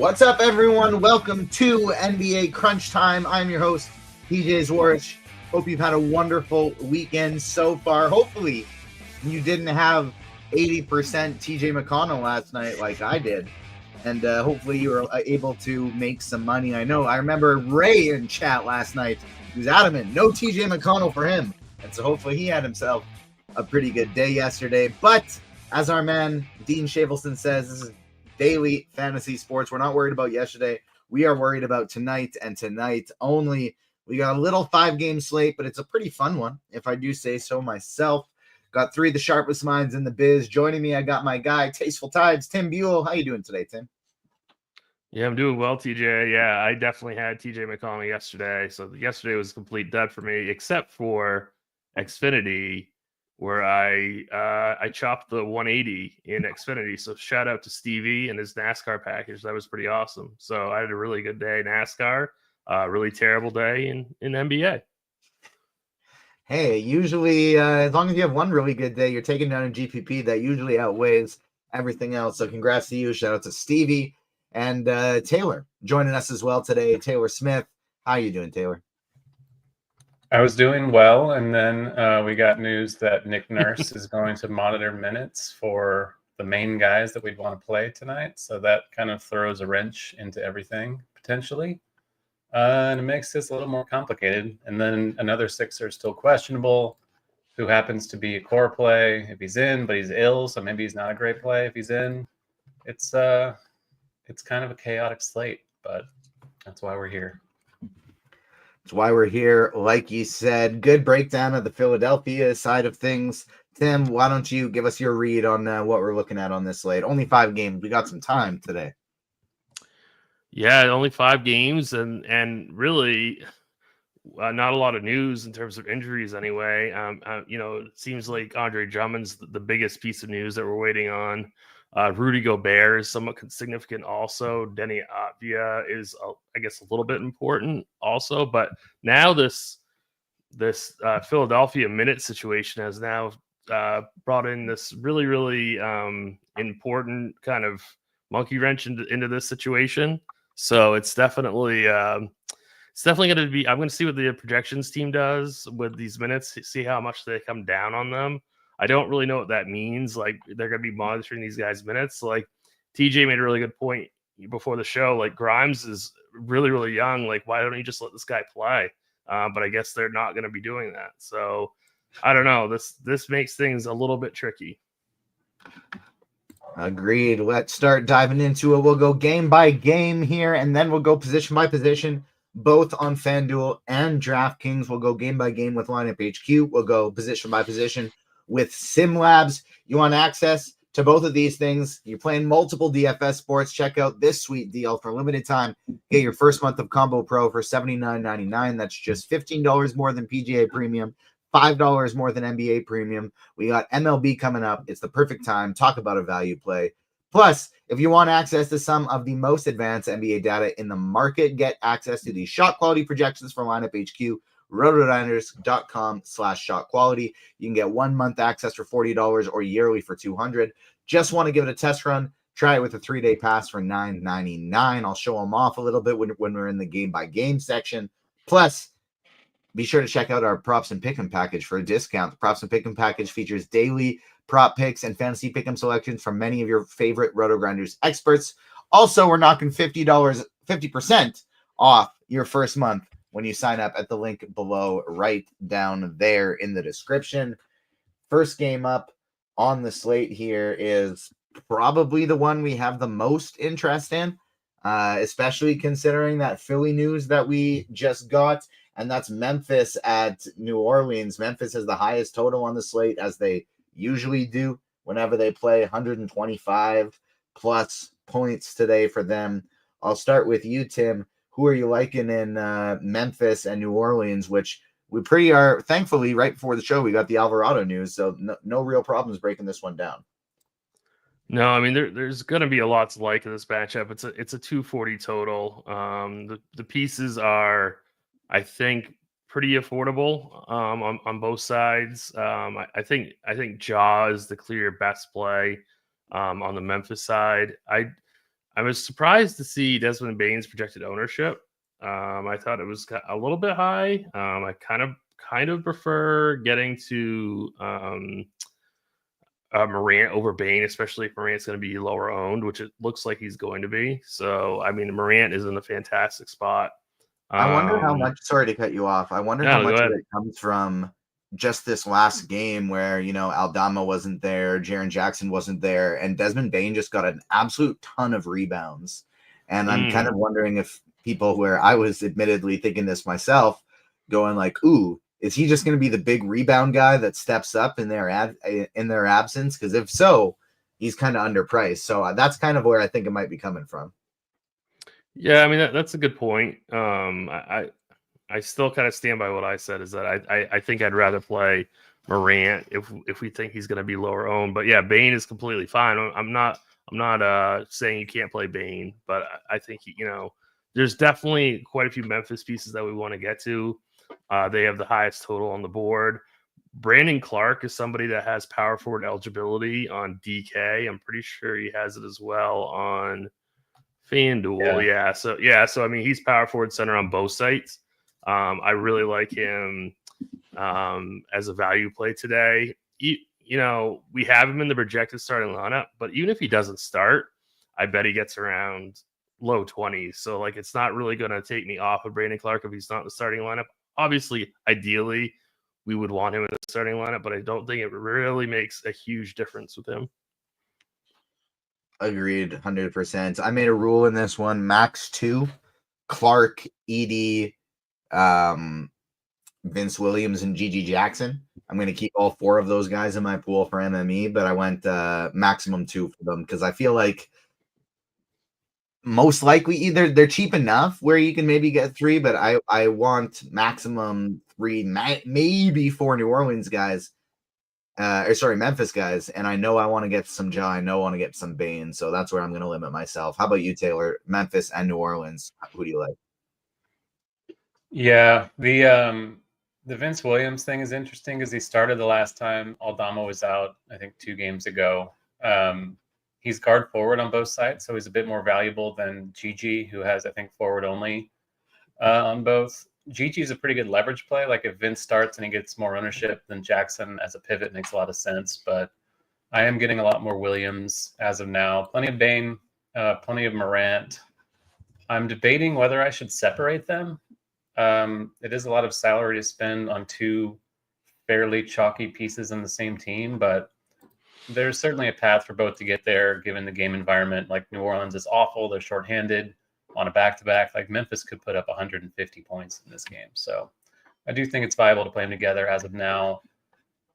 What's up, everyone? Welcome to NBA Crunch Time. I'm your host, PJ Zwarich. Hope you've had a wonderful weekend so far. Hopefully, you didn't have 80% TJ McConnell last night like I did. And hopefully you were able to make some money. I remember Ray in chat last night. He was adamant, no TJ McConnell for him. And so hopefully he had himself a pretty good day yesterday. But as our man Dean Shavelson says, this is daily fantasy sports. We're not worried about yesterday. We are worried about tonight and tonight only. We got a little 5-game slate, but it's a pretty fun one, if I do say so myself. Got three of the sharpest minds in the biz. Joining me, I got my guy, Tasteful Tides, Tim Buell. How you doing today, Tim? Yeah, I'm doing well, TJ. Yeah, I definitely had TJ McConnell yesterday. So yesterday was a complete dud for me, except for Xfinity, where I chopped the 180 in Xfinity. So shout out to Stevie and his NASCAR package. That was pretty awesome. So I had a really good day in NASCAR, really terrible day in NBA. Hey, usually as long as you have one really good day, you're taking down a GPP that usually outweighs everything else. So congrats to you. Shout out to Stevie and Taylor joining us as well today. Taylor Smith. How you doing, Taylor? I was doing well, and then we got news that Nick Nurse is going to monitor minutes for the main guys that we'd want to play tonight. So that kind of throws a wrench into everything, potentially. And it makes this a little more complicated. And then another Sixer is still questionable, who happens to be a core play if he's in, but he's ill, so maybe he's not a great play if he's in. It's kind of a chaotic slate, but that's why we're here. That's why we're here. Like you said, good breakdown of the Philadelphia side of things. Tim, why don't you give us your read on what we're looking at on this slate? Only 5 games. We got some time today. Yeah, only 5 games, and really not a lot of news in terms of injuries anyway. It seems like Andre Drummond's the biggest piece of news that we're waiting on. Rudy Gobert is somewhat significant also. Denny Avdia is, I guess, a little bit important also. But now this Philadelphia minute situation has now brought in this really, really important kind of monkey wrench into this situation. So it's definitely going to be. I'm going to see what the projections team does with these minutes, see how much they come down on them. I don't really know what that means. Like, they're going to be monitoring these guys' minutes. Like, TJ made a really good point before the show. Like, Grimes is really, really young. Like, why don't you just let this guy play? But I guess they're not going to be doing that. So I don't know. This makes things a little bit tricky. Agreed. Let's start diving into it. We'll go game by game here, and then we'll go position by position, both on FanDuel and DraftKings. We'll go game by game with Lineup HQ. We'll go position by position with SimLabs. You want access to both of these things? You're playing multiple DFS sports. Check out this sweet deal for a limited time. Get your first month of Combo Pro for $79.99. That's just $15 more than PGA Premium, $5 more than NBA Premium. We got MLB coming up. It's the perfect time. Talk about a value play. Plus, if you want access to some of the most advanced NBA data in the market, get access to the shot quality projections for Lineup HQ. rotodiners.com/shot quality. You can get 1 month access for $40 or yearly for $200. Just want to give it a test run? Try it with a 3-day pass for $9.99. I'll show them off a little bit when we're in the game by game section. Plus, be sure to check out our props and pick'em package for a discount. The props and pick'em package features daily prop picks and fantasy pick'em selections from many of your favorite Roto Grinders experts. Also, we're knocking $50% off your first month when you sign up at the link below, right down there in the description. First game up on the slate here is probably the one we have the most interest in, especially considering that Philly news that we just got, and that's Memphis at New Orleans. Memphis has the highest total on the slate, as they usually do whenever they play, 125 plus points today for them. I'll start with you, Tim. Who are you liking in Memphis and New Orleans, which we pretty are, thankfully, right before the show, we got the Alvarado news, so no real problems breaking this one down. No, I mean, there's going to be a lot to like in this matchup. It's a 240 total. The pieces are, I think, pretty affordable on both sides. I think Ja is the clear best play on the Memphis side. I was surprised to see Desmond Bane's projected ownership. I thought it was a little bit high. I kind of prefer getting to Morant over Bane, especially if Morant's going to be lower owned, which it looks like he's going to be. So, I mean, Morant is in a fantastic spot. I wonder how much, sorry to cut you off. I wonder how much of it comes from just this last game where, Aldama wasn't there, Jaren Jackson wasn't there, and Desmond Bane just got an absolute ton of rebounds. And I'm kind of wondering if people where I was admittedly thinking this myself, going like, ooh, is he just going to be the big rebound guy that steps up in their absence? Because if so, he's kind of underpriced. So that's kind of where I think it might be coming from. Yeah, I mean that's a good point. I still kind of stand by what I said, is that I think I'd rather play Morant if we think he's going to be lower owned. But yeah, Bane is completely fine. I'm not saying you can't play Bane, but I think there's definitely quite a few Memphis pieces that we want to get to. They have the highest total on the board. Brandon Clark is somebody that has power forward eligibility on DK. I'm pretty sure he has it as well on FanDuel. Yeah. So I mean, he's power forward center on both sites. I really like him as a value play today. We have him in the projected starting lineup, but even if he doesn't start, I bet he gets around low 20s. So like, it's not really going to take me off of Brandon Clark if he's not in the starting lineup. Obviously, ideally, we would want him in the starting lineup, but I don't think it really makes a huge difference with him. Agreed, 100%. I made a rule in this one: max 2, Clark, Edie, Vince Williams, and Gigi Jackson. I'm going to keep all 4 of those guys in my pool for MME, but I went maximum 2 for them because I feel like most likely either they're cheap enough where you can maybe get 3, but I want maximum 3, maybe 4 New Orleans guys. Memphis guys, and I know I want to get some Ja, I know I want to get some Bane, so that's where I'm going to limit myself. How about you, Taylor? Memphis and New Orleans, who do you like? Yeah, the Vince Williams thing is interesting because he started the last time Aldama was out, I think 2 games ago. He's guard forward on both sides, so he's a bit more valuable than Gigi, who has, I think, forward only on both. Gigi's a pretty good leverage play. Like if Vince starts and he gets more ownership, then Jackson as a pivot makes a lot of sense. But I am getting a lot more Williams as of now. Plenty of Bane, plenty of Morant. I'm debating whether I should separate them. It is a lot of salary to spend on 2 fairly chalky pieces in the same team, but there's certainly a path for both to get there given the game environment. Like New Orleans is awful. They're shorthanded on a back-to-back. Like Memphis could put up 150 points in this game. So I do think it's viable to play them together as of now.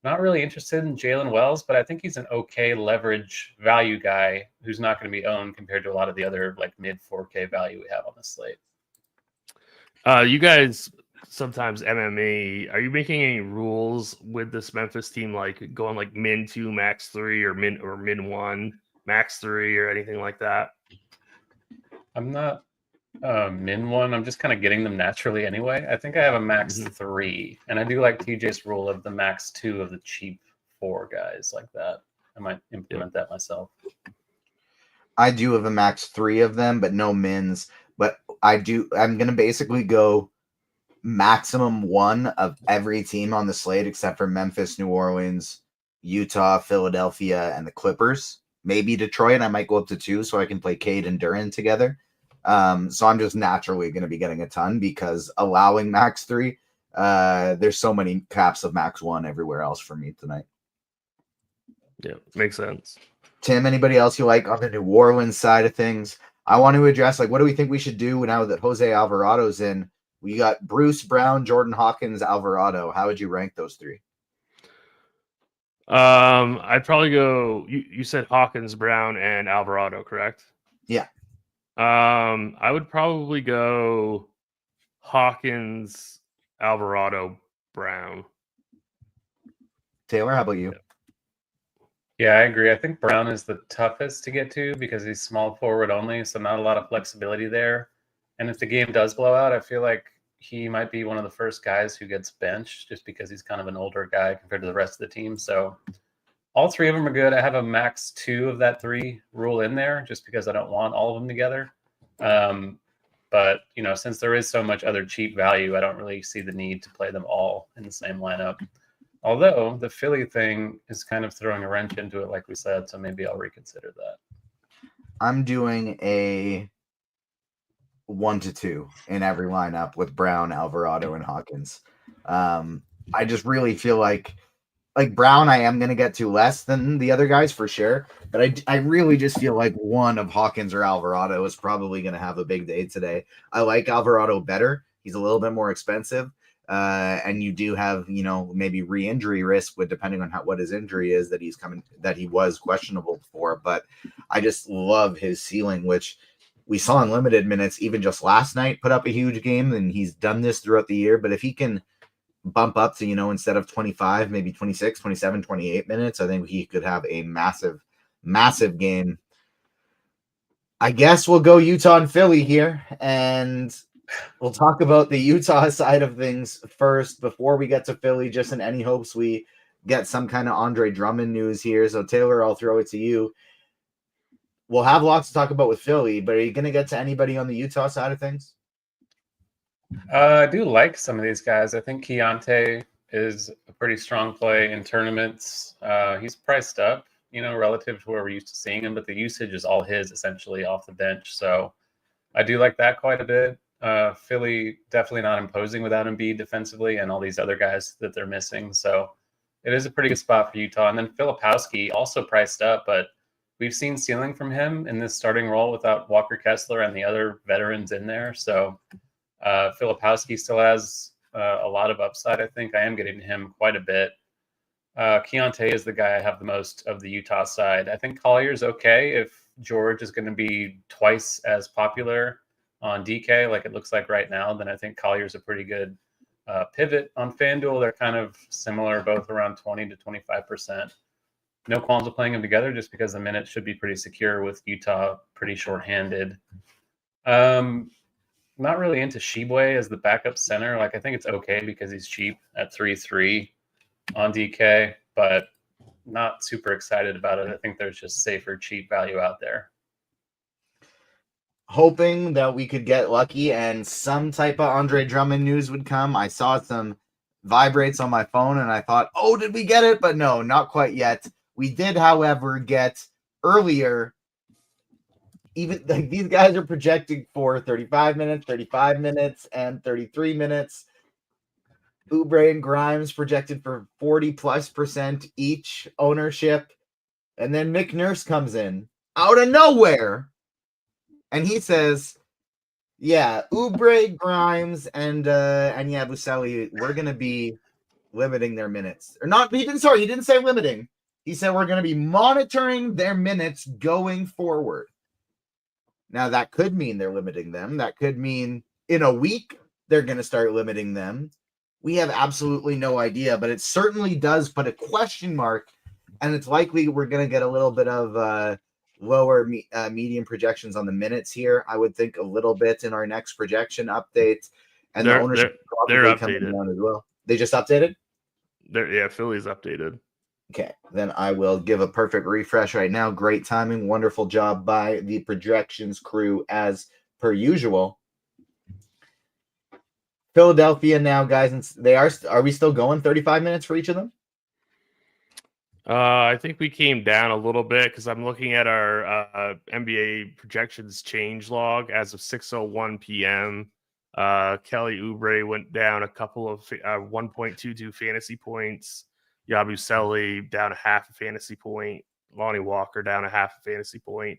Not really interested in Jalen Wells, but I think he's an okay leverage value guy who's not going to be owned compared to a lot of the other like mid 4K value we have on the slate. You guys sometimes MME, are you making any rules with this Memphis team, like going like min 2 max 3 or min 1 max 3 or anything like that? I'm not min 1. I'm just kind of getting them naturally anyway. I think I have a max 3, and I do like TJ's rule of the max 2 of the cheap 4 guys like that. I might implement that myself. I do have a max 3 of them, but no mins. But I'm going to basically go maximum 1 of every team on the slate except for Memphis, New Orleans, Utah, Philadelphia, and the Clippers. Maybe Detroit. I might go up to 2 so I can play Cade and Duran together. So I'm just naturally going to be getting a ton because allowing max 3, there's so many caps of max 1 everywhere else for me tonight. Yeah, makes sense. Tim, anybody else you like on the New Orleans side of things? I want to address, like, what do we think we should do now that Jose Alvarado's in? We got Bruce Brown, Jordan Hawkins, Alvarado. How would you rank those 3? I'd probably go. You said Hawkins, Brown, and Alvarado, correct? Yeah. I would probably go Hawkins, Alvarado, Brown. Taylor, how about you? Yeah, I agree. I think Brown is the toughest to get to because he's small forward only, so not a lot of flexibility there. And if the game does blow out, I feel like he might be one of the first guys who gets benched just because he's kind of an older guy compared to the rest of the team. So all three of them are good. I have a max 2 of that 3 rule in there just because I don't want all of them together. But, since there is so much other cheap value, I don't really see the need to play them all in the same lineup. Although the Philly thing is kind of throwing a wrench into it, like we said, so maybe I'll reconsider that. I'm doing a 1-2 in every lineup with Brown, Alvarado, and Hawkins. I just really feel like Brown, I am going to get to less than the other guys for sure. But I really just feel like one of Hawkins or Alvarado is probably going to have a big day today. I like Alvarado better. He's a little bit more expensive. And you do have, maybe re-injury risk with depending on what his injury is that he was questionable for. But I just love his ceiling, which we saw in limited minutes, even just last night, put up a huge game. And he's done this throughout the year. But if he can bump up to, instead of 25, maybe 26, 27, 28 minutes, I think he could have a massive, massive game. I guess we'll go Utah and Philly here, and we'll talk about the Utah side of things first before we get to Philly, just in any hopes we get some kind of Andre Drummond news here. So Taylor, I'll throw it to you. We'll have lots to talk about with Philly, but are you going to get to anybody on the Utah side of things? I do like some of these guys. I think Keontae is a pretty strong play in tournaments. He's priced up, relative to where we're used to seeing him, but the usage is all his essentially off the bench. So I do like that quite a bit. Philly definitely not imposing without Embiid defensively and all these other guys that they're missing. So it is a pretty good spot for Utah. And then Filipowski also priced up, but we've seen ceiling from him in this starting role without Walker Kessler and the other veterans in there. So Filipowski still has a lot of upside. I think I am getting him quite a bit. Keontae is the guy I have the most of the Utah side. I think Collier's okay if George is going to be twice as popular on DK like it looks like right now. Then I think Collier's a pretty good pivot on FanDuel. They're kind of similar, both around 20 to 25%. No qualms with playing them together just because the minutes should be pretty secure with Utah pretty shorthanded. Not really into Shibwe as the backup center. I think it's okay because he's cheap at 3.3 on DK, but not super excited about it. I think there's just safer, cheap value out there. Hoping that we could get lucky and some type of Andre Drummond news would come. I saw some vibrates on my phone and I thought, oh, did we get it? But no, not quite yet. We did, however, get earlier. Even these guys are projecting for 35 minutes, and 33 minutes. Oubre and Grimes projected for 40+% each ownership. And then Nick Nurse comes in out of nowhere. And he says, yeah, Oubre, Grimes, and Buscelli, we're going to be limiting their minutes. Or not, he didn't say limiting. He said we're going to be monitoring their minutes going forward. Now, that could mean they're limiting them. That could mean in a week they're going to start limiting them. We have absolutely no idea, but it certainly does put a question mark, and it's likely we're going to get a little bit of lower median projections on the minutes here. I would think a little bit in our next projection update, and the ownership they're coming updated down as well. They just updated? Philly's updated. Okay, then I will give a perfect refresh right now. Great timing. Wonderful job by the projections crew as per usual. Philadelphia now, guys, and are we still going 35 minutes for each of them? I think we came down a little bit because I'm looking at our NBA projections change log as of 6:01 p.m. Kelly Oubre went down a couple of 1.22 fantasy points. Yabusele down a half a fantasy point. Lonnie Walker down a half a fantasy point.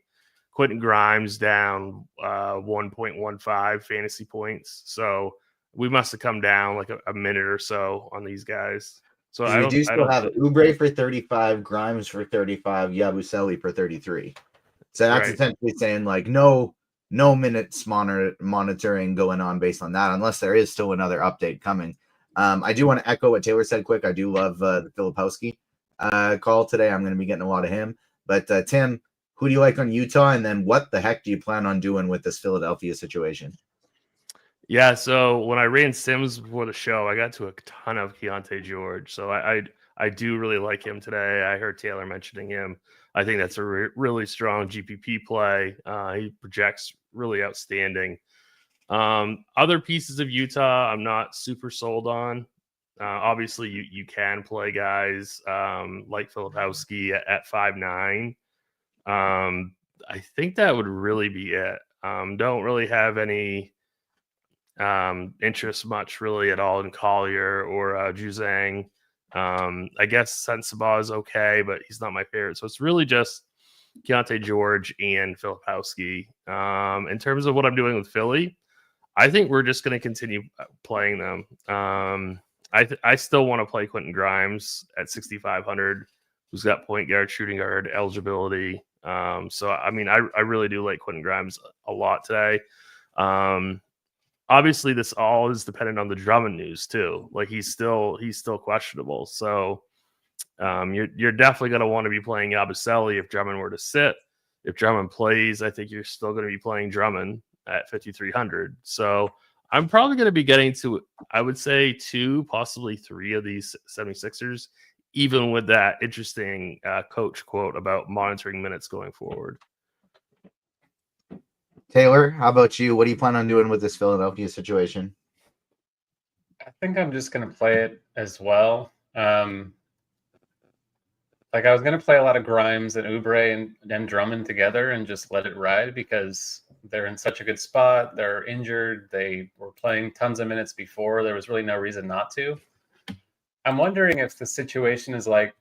Quentin Grimes down 1.15 fantasy points. So we must have come down like a minute or so on these guys. So we do still have Oubre for 35, Grimes for 35, Yabusele for 33. So that's essentially saying no minutes monitoring going on based on that, unless there is still another update coming. I do want to echo what Taylor said quick. I do love the Filipowski call today. I'm going to be getting a lot of him. But Tim, who do you like on Utah? And then what the heck do you plan on doing with this Philadelphia situation? Yeah, so when I ran Sims before the show, I got to a ton of Keontae George. So I I do really like him today. I heard Taylor mentioning him. I think that's a really strong GPP play. He projects really outstanding. Other pieces of Utah, I'm not super sold on. Obviously, you can play guys like Filipowski at 5'9". I think that would really be it. Don't really have any interest much really at all in Collier or Juzang. I guess Sensabaugh is okay, but he's not my favorite. So it's really just Keontae George and Filipowski. In terms of what I'm doing with Philly, I think we're just going to continue playing them. I still want to play Quentin Grimes at 6,500, who's got point guard, shooting guard eligibility. So I mean, I really do like Quentin Grimes a lot today. Obviously, this all is dependent on the Drummond news too. Like he's still questionable. So you're definitely going to want to be playing Yabusele if Drummond were to sit. If Drummond plays, I think you're still going to be playing Drummond at 5,300. So I'm probably going to be getting to, I would say, 2, possibly 3 of these 76ers, even with that interesting coach quote about monitoring minutes going forward. Taylor, how about you? What do you plan on doing with this Philadelphia situation? I think I'm just going to play it as well. Like I was going to play a lot of Grimes and Oubre and Drummond together and just let it ride because they're in such a good spot. They're injured. They were playing tons of minutes before. There was really no reason not to. I'm wondering if the situation is like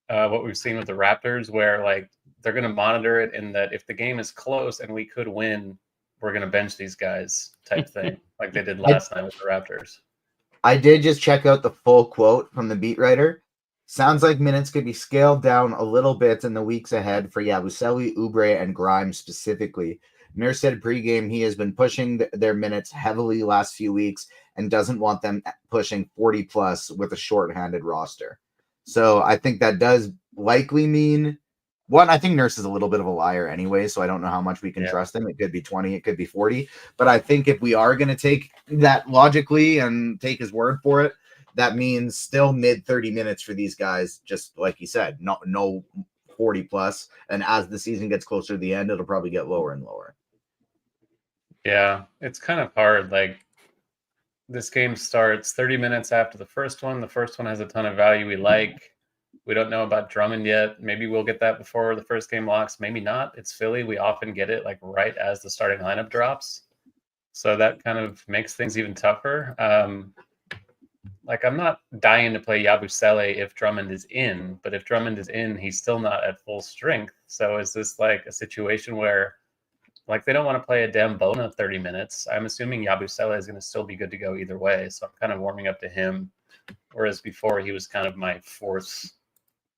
what we've seen with the Raptors, where like they're going to monitor it and that if the game is close and we could win, we're going to bench these guys type thing, like they did last night with the Raptors. I did just check out the full quote from the beat writer. Sounds like minutes could be scaled down a little bit in the weeks ahead for Yabusele, Oubre, and Grimes specifically. Nurse said pregame he has been pushing their minutes heavily last few weeks and doesn't want them pushing 40 plus with a shorthanded roster. So I think that does likely mean one. I think Nurse is a little bit of a liar anyway, so I don't know how much we can trust him. It could be 20, it could be 40. But I think if we are going to take that logically and take his word for it, that means still mid 30 minutes for these guys, just like he said, no 40 plus. And as the season gets closer to the end, it'll probably get lower and lower. Yeah, it's kind of hard. Like this game starts 30 minutes after the first one. The first one has a ton of value we like. We don't know about Drummond yet. Maybe we'll get that before the first game locks. Maybe not. It's Philly. We often get it like right as the starting lineup drops. So that kind of makes things even tougher. Like I'm not dying to play Yabusele if Drummond is in, but if Drummond is in, he's still not at full strength. So is this like a situation where like they don't want to play a Dembona 30 minutes? I'm assuming Yabusele is going to still be good to go either way. So I'm kind of warming up to him. Whereas before he was kind of my fourth.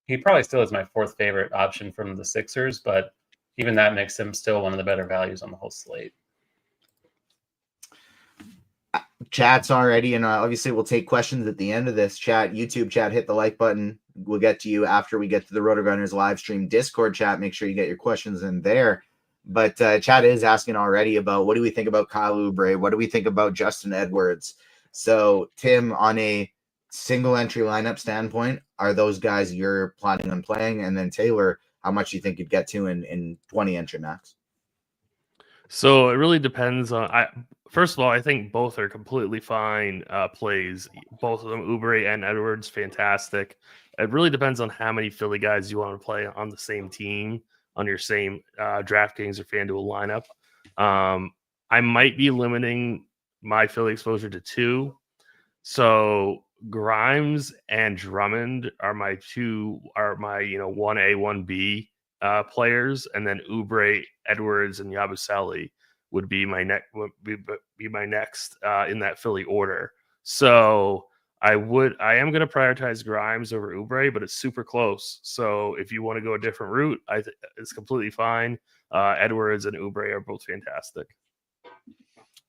He probably still is my fourth favorite option from the Sixers, but even that makes him still one of the better values on the whole slate. Chat's already, and obviously we'll take questions at the end of this chat. YouTube chat, hit the like button. We'll get to you after we get to the RotoGrinders live stream. Discord chat, make sure you get your questions in there. But chat is asking already about what do we think about Kyle Oubre? What do we think about Justin Edwards? So, Tim, on a single entry lineup standpoint, are those guys you're planning on playing? And then Taylor, how much do you think you'd get to in 20 entry max? So it really depends on. First of all, I think both are completely fine plays. Both of them, Oubre and Edwards, fantastic. It really depends on how many Philly guys you want to play on the same team, on your same DraftKings or FanDuel lineup. I might be limiting my Philly exposure to 2. So Grimes and Drummond are my 1A, 1B players, and then Oubre, Edwards, and Yabusele would be my next in that Philly order. So I am going to prioritize Grimes over Oubre, but it's super close. So if you want to go a different route, it's completely fine. Edwards and Oubre are both fantastic.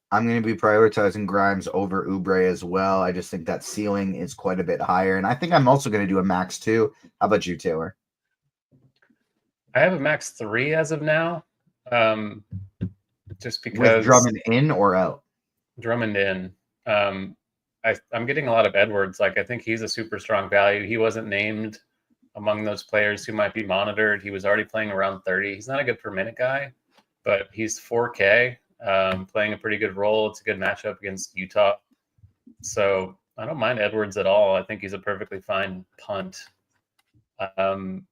I'm going to be prioritizing Grimes over Oubre as well. I just think that ceiling is quite a bit higher. And I think I'm also going to do a max 2. How about you, Taylor? I have a max 3 as of now. Just because. With Drummond in or out? Drummond in. I I'm getting a lot of Edwards. Like, I think he's a super strong value. He wasn't named among those players who might be monitored. He was already playing around 30. He's not a good per minute guy, but he's 4K, playing a pretty good role. It's a good matchup against Utah. So I don't mind Edwards at all. I think he's a perfectly fine punt. I'm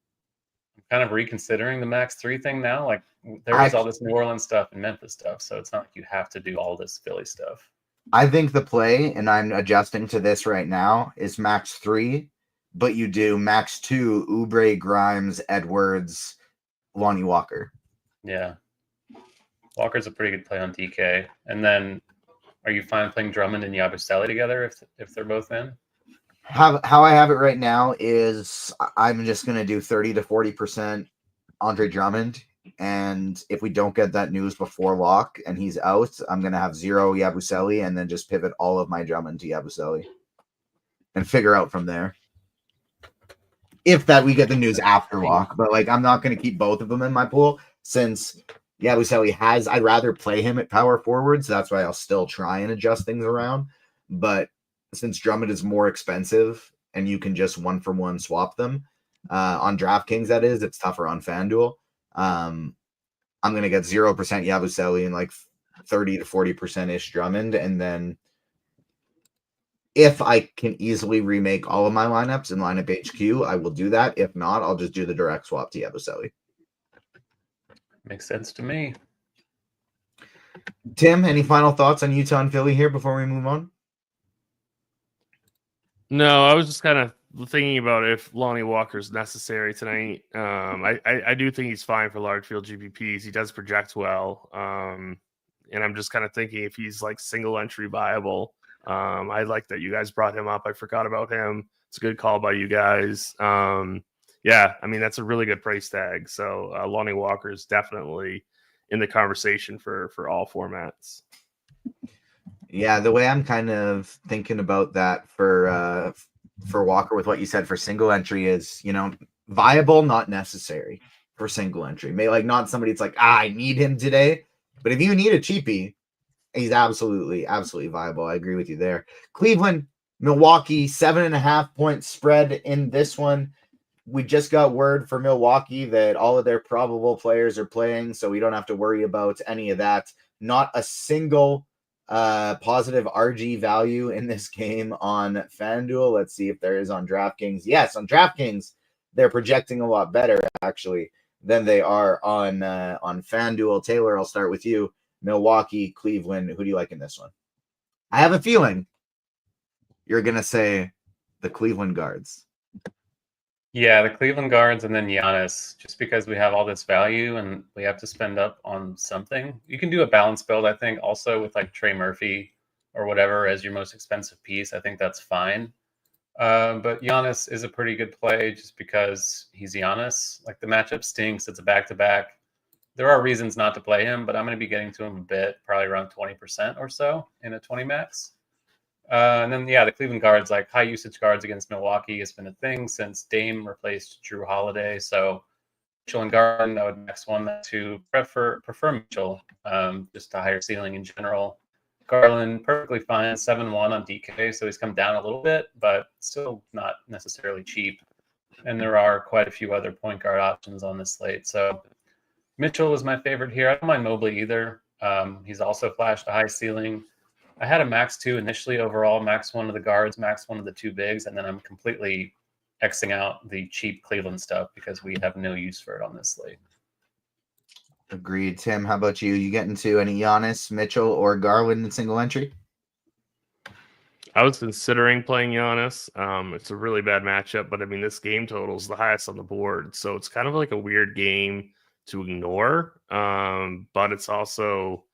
kind of reconsidering the max 3 thing now. Like, there is all this New Orleans stuff and Memphis stuff, so it's not like you have to do all this Philly stuff. I think the play, and I'm adjusting to this right now, is max 3, but you do max 2, Oubre, Grimes, Edwards, Lonnie Walker. Yeah. Walker's a pretty good play on DK. And then are you fine playing Drummond and Yabusele together if they're both in? How I have it right now is I'm just going to do 30 to 40% Andre Drummond. And if we don't get that news before lock and he's out, I'm going to have 0 Yabusele and then just pivot all of my Drummond to Yabusele and figure out from there. If that we get the news after lock, but like I'm not going to keep both of them in my pool since Yabusele has. I'd rather play him at power forward, so that's why I'll still try and adjust things around. But since Drummond is more expensive and you can just 1-for-1 swap them on DraftKings, that is, it's tougher on FanDuel. I'm going to get 0% Yabusele and like 30 to 40% ish Drummond, and then if I can easily remake all of my lineups in lineup HQ, I will do that. If not, I'll just do the direct swap to Yabusele. Makes sense to me. Tim, any final thoughts on Utah and Philly here before we move on? No, I was just kind of thinking about if Lonnie Walker's necessary tonight. I do think he's fine for large field GPPs. He does project well. And I'm just kind of thinking if he's like single entry viable. I like that you guys brought him up. I forgot about him. It's a good call by you guys. Yeah, I mean, that's a really good price tag. So Lonnie Walker is definitely in the conversation for all formats. Yeah, the way I'm kind of thinking about that for Walker with what you said for single entry is, viable, not necessary for single entry. Maybe like not somebody it's like, I need him today. But if you need a cheapie, he's absolutely viable. I agree with you there. Cleveland, Milwaukee, 7.5 point spread in this one. We just got word for Milwaukee that all of their probable players are playing, so we don't have to worry about any of that. Not a single positive RG value in this game on FanDuel. Let's see if there is on DraftKings. Yes, on DraftKings, they're projecting a lot better, actually, than they are on FanDuel. Taylor, I'll start with you. Milwaukee, Cleveland, who do you like in this one? I have a feeling you're going to say the Cleveland Guards. Yeah, the Cleveland Guards and then Giannis, just because we have all this value and we have to spend up on something. You can do a balance build, I think, also with like Trey Murphy or whatever as your most expensive piece. I think that's fine. But Giannis is a pretty good play just because he's Giannis. Like the matchup stinks. It's a back-to-back. There are reasons not to play him, but I'm going to be getting to him a bit, probably around 20% or so in a 20 max. And then, the Cleveland Guards, like high usage guards against Milwaukee has been a thing since Dame replaced Drew Holiday. So Mitchell and Garland, I would max one to prefer Mitchell, just a higher ceiling in general. Garland, perfectly fine, 7-1 on DK, so he's come down a little bit, but still not necessarily cheap. And there are quite a few other point guard options on this slate. So Mitchell is my favorite here. I don't mind Mobley either. He's also flashed a high ceiling. I had a max 2 initially overall, max 1 of the guards, max 1 of the 2 bigs, and then I'm completely Xing out the cheap Cleveland stuff because we have no use for it on this slate. Agreed. Tim, how about you? You get into any Giannis, Mitchell, or Garland in single entry? I was considering playing Giannis. It's a really bad matchup, but I mean, this game total is the highest on the board, so it's kind of like a weird game to ignore. But it's also,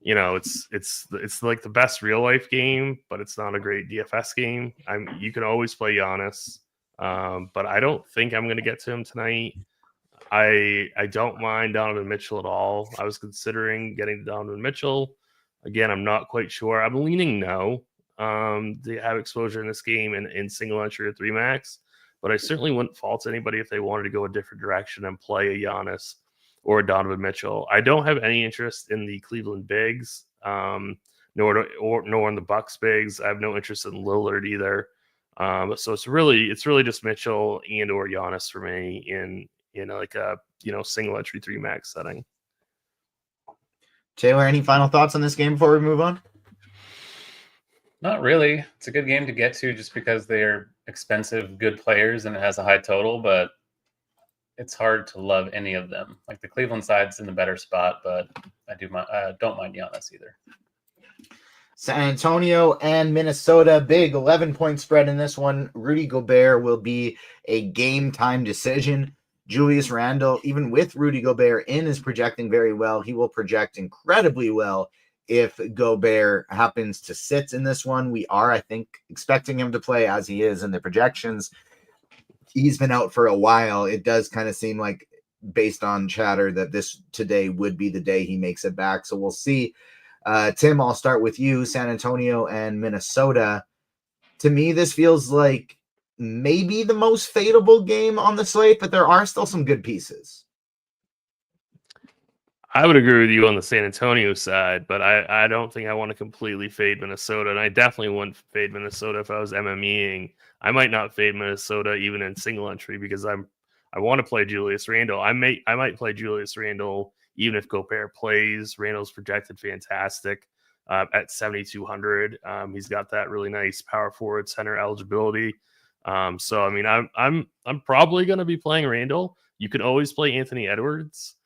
it's like the best real life game, but it's not a great DFS game. You can always play Giannis, but I don't think I'm going to get to him tonight. I don't mind Donovan Mitchell at all. I was considering getting Donovan Mitchell. Again, I'm not quite sure. I'm leaning no. They have exposure in this game in single entry or 3 max, but I certainly wouldn't fault anybody if they wanted to go a different direction and play a Giannis or a Donovan Mitchell. I don't have any interest in the Cleveland bigs. nor in the Bucks bigs. I have no interest in Lillard either. So it's really just Mitchell and or Giannis for me in like a single entry 3 max setting. Taylor, any final thoughts on this game before we move on? Not really. It's a good game to get to just because they're expensive, good players, and it has a high total, but it's hard to love any of them. Like the Cleveland side's in the better spot, but I don't mind Giannis either. San Antonio and Minnesota, big 11-point spread in this one. Rudy Gobert will be a game time decision. Julius Randle, even with Rudy Gobert in, is projecting very well. He will project incredibly well if Gobert happens to sit in this one. We are, I think, expecting him to play as he is in the projections. He's been out for a while. It does kind of seem like, based on chatter, that today would be the day he makes it back. So we'll see. Tim, I'll start with you. San Antonio and Minnesota. To me, this feels like maybe the most fadeable game on the slate, but there are still some good pieces. I would agree with you on the San Antonio side, but I don't think I want to completely fade Minnesota, and I definitely wouldn't fade Minnesota if I was MMEing. I might not fade Minnesota even in single entry because I want to play Julius Randle. I might play Julius Randle even if Gobert plays. Randle's projected fantastic at 7,200. He's got that really nice power forward center eligibility. So I mean, I'm probably going to be playing Randle. You could always play Anthony Edwards.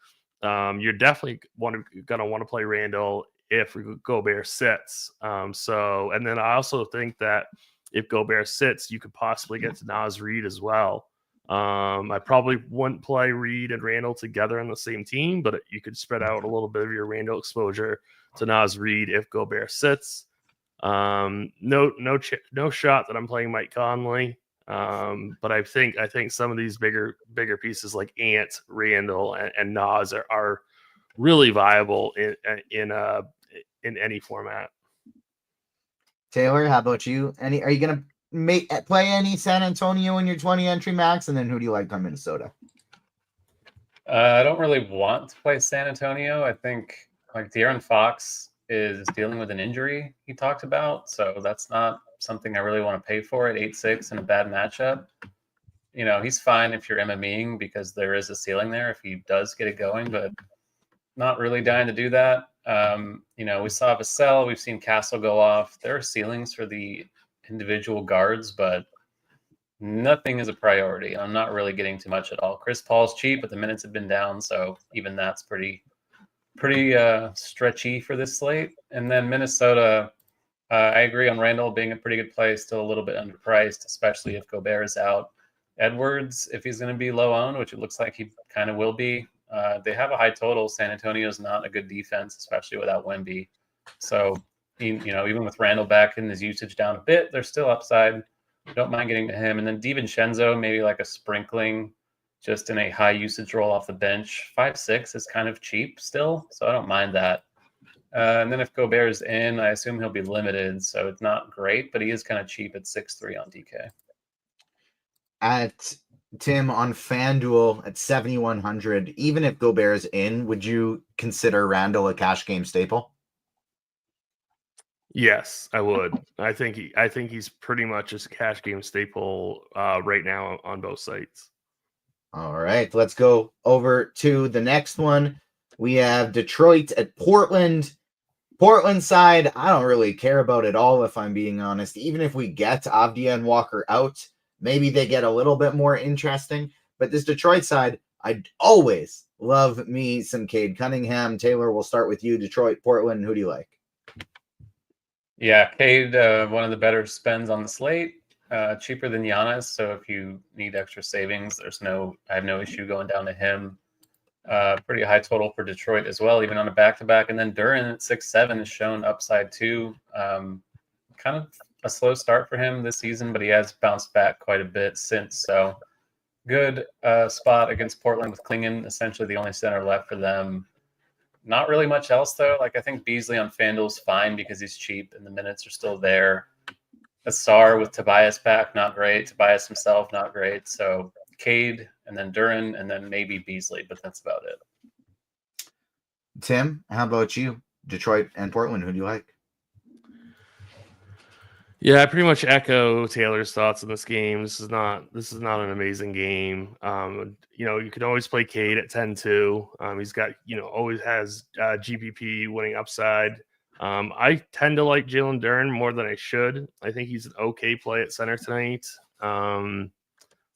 You're definitely going to want to play Randle if Gobert sits. And then I also think that if Gobert sits, you could possibly get to Naz Reid as well. I probably wouldn't play Reid and Randle together on the same team, but you could spread out a little bit of your Randle exposure to Naz Reid if Gobert sits. No shot that I'm playing Mike Conley. But I think some of these bigger pieces like Ant, Randle, and Nas are really viable in any format. Taylor, how about you? Are you gonna play any San Antonio in your 20 entry max? And then who do you like on Minnesota? I don't really want to play San Antonio. I think like De'Aaron Fox is dealing with an injury he talked about, so that's not something I really want to pay for at 8-6 in a bad matchup. He's fine if you're MMEing because there is a ceiling there if he does get it going, but not really dying to do that. We saw Vassell, we've seen Castle go off. There are ceilings for the individual guards, but nothing is a priority. I'm not really getting too much at all. Chris Paul's cheap, but the minutes have been down, so even that's pretty stretchy for this slate. And then Minnesota, I agree on Randle being a pretty good play, still a little bit underpriced, especially if Gobert is out. Edwards, if he's going to be low owned, which it looks like he kind of will be, they have a high total. San Antonio is not a good defense, especially without Wemby. So, even with Randle back and his usage down a bit, there's still upside. Don't mind getting to him. And then DiVincenzo, maybe like a sprinkling, just in a high usage role off the bench. 5-6 is kind of cheap still, so I don't mind that. And then if Gobert is in, I assume he'll be limited, so it's not great, but he is kind of cheap at 6-3 on DK. At Tim on FanDuel at 7,100, even if Gobert is in, would you consider Randle a cash game staple? Yes, I would. I think he's pretty much a cash game staple right now on both sites. All right, let's go over to the next one. We have Detroit at Portland. Portland side, I don't really care about it all, if I'm being honest. Even if we get Avdija and Walker out, maybe they get a little bit more interesting. But this Detroit side, I'd always love me some Cade Cunningham. Taylor, we'll start with you. Detroit, Portland, who do you like? Yeah, Cade, one of the better spends on the slate. Cheaper than Giannis, so if you need extra savings, I have no issue going down to him. Pretty high total for Detroit as well, even on a back-to-back. And then Duren at 6-7 has shown upside too. Kind of a slow start for him this season, but he has bounced back quite a bit since. So good spot against Portland with Klingon, essentially the only center left for them. Not really much else though. Like I think Beasley on FanDuel's fine because he's cheap and the minutes are still there. Asar with Tobias back, not great. Tobias himself, not great. So Cade and then Duren and then maybe Beasley, but that's about it. Tim, how about you? Detroit and Portland, who do you like? Yeah, I pretty much echo Taylor's thoughts on this game. This is not an amazing game. You can always play Cade at 10-2. He's got, always has GPP winning upside. I tend to like Jalen Duren more than I should. I think he's an okay play at center tonight.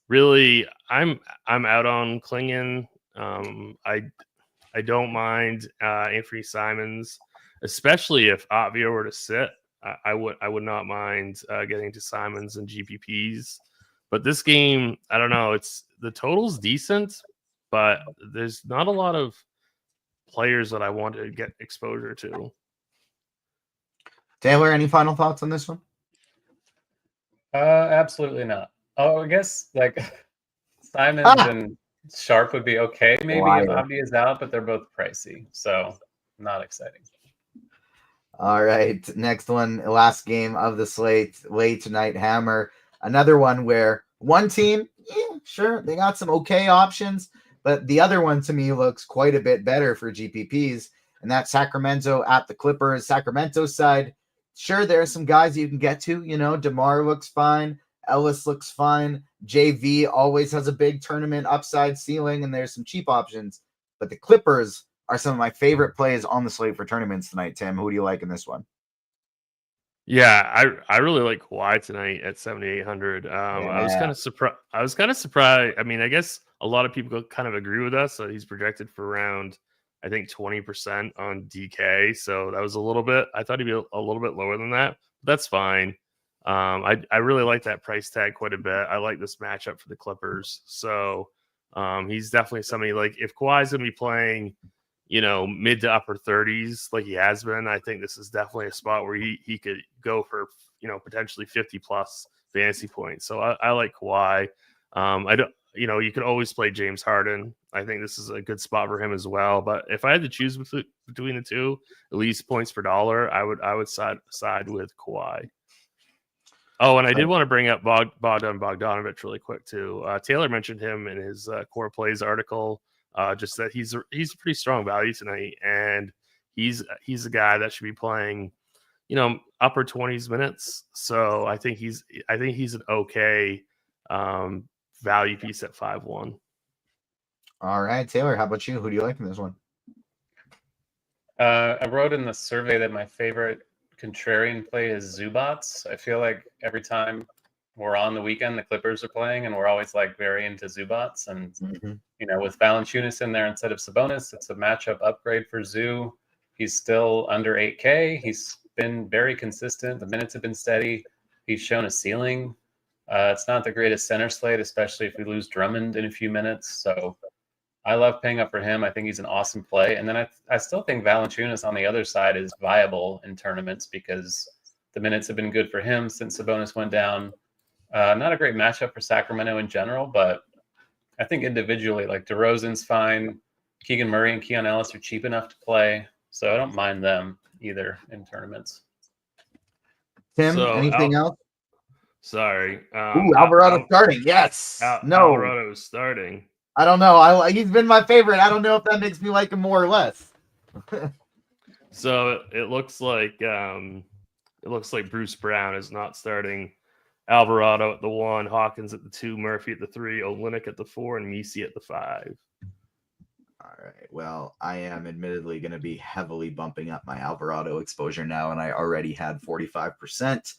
Really, I'm out on Klingon. I don't mind Anthony Simons, especially if Otvio were to sit. I would not mind getting to Simons and GPPs, but this game, I don't know. The total's decent, but there's not a lot of players that I want to get exposure to. Taylor, any final thoughts on this one? Absolutely not. Oh, I guess like Simons and Sharp would be okay maybe if Abdi is out, but they're both pricey, so not exciting. All right, next one, last game of the slate, late tonight hammer. Another one where one team, sure, they got some okay options, but the other one to me looks quite a bit better for GPPs, and that's Sacramento at the Clippers. Sacramento's side, sure, there are some guys you can get to. DeMar looks fine. Ellis looks fine. JV always has a big tournament upside ceiling, and there's some cheap options. But the Clippers are some of my favorite plays on the slate for tournaments tonight, Tim. Who do you like in this one? Yeah, I really like Kawhi tonight at 7,800. I was kind of surprised. I mean, I guess a lot of people kind of agree with us that he's projected for around, I think, 20% on DK. So that was a little bit. I thought he'd be a little bit lower than that. But that's fine. I really like that price tag quite a bit. I like this matchup for the Clippers. So he's definitely somebody like if Kawhi's gonna be playing, mid to upper 30s like he has been, I think this is definitely a spot where he could go for potentially 50 plus fantasy points. So I like Kawhi. You could always play James Harden. I think this is a good spot for him as well. But if I had to choose between the two, at least points per dollar, I would side with Kawhi. Oh, and I did want to bring up Bogdan Bogdanovic really quick too. Taylor mentioned him in his core plays article. Just that he's a pretty strong value tonight, and he's a guy that should be playing, upper 20s minutes. So I think he's an okay value piece at 5-1. All right, Taylor, how about you? Who do you like in this one? I wrote in the survey that my favorite contrarian play is Zubats. I feel like every time we're on the weekend, the Clippers are playing, and we're always like very into Zubats. And with Valanciunas in there instead of Sabonis, it's a matchup upgrade for Zoo. He's still under 8K. He's been very consistent. The minutes have been steady. He's shown a ceiling. It's not the greatest center slate, especially if we lose Drummond in a few minutes. So I love paying up for him. I think he's an awesome play. And then I still think Valanciunas on the other side is viable in tournaments because the minutes have been good for him since Sabonis went down. Not a great matchup for Sacramento in general, but I think individually, like DeRozan's fine. Keegan Murray and Keon Ellis are cheap enough to play, so I don't mind them either in tournaments. Tim, anything else? Sorry. Alvarado starting. Yes. Alvarado is starting. I don't know. He's been my favorite. I don't know if that makes me like him more or less. So it looks like Bruce Brown is not starting. Alvarado at the 1, Hawkins at the 2, Murphy at the 3, Olynyk at the 4, and Misi at the 5. All right. Well, I am admittedly going to be heavily bumping up my Alvarado exposure now, and I already had 45%.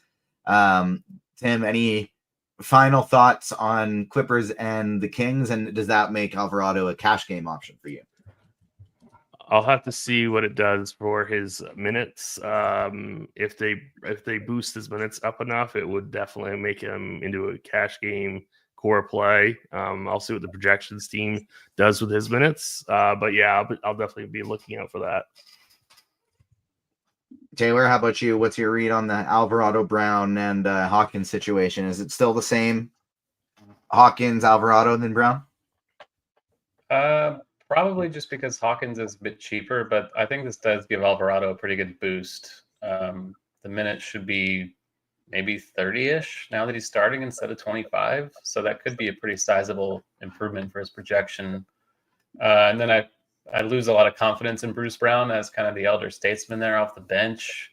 Tim, any final thoughts on Clippers and the Kings, and does that make Alvarado a cash game option for you? I'll have to see what it does for his minutes. If they boost his minutes up enough, it would definitely make him into a cash game core play. I'll see what the projections team does with his minutes. But yeah, I'll definitely be looking out for that. Taylor, how about you? What's your read on the Alvarado, Brown, and Hawkins situation? Is it still the same Hawkins, Alvarado, than Brown? Probably just because Hawkins is a bit cheaper, but I think this does give Alvarado a pretty good boost. The minutes should be maybe 30-ish now that he's starting instead of 25. So that could be a pretty sizable improvement for his projection. And then I lose a lot of confidence in Bruce Brown as kind of the elder statesman there off the bench.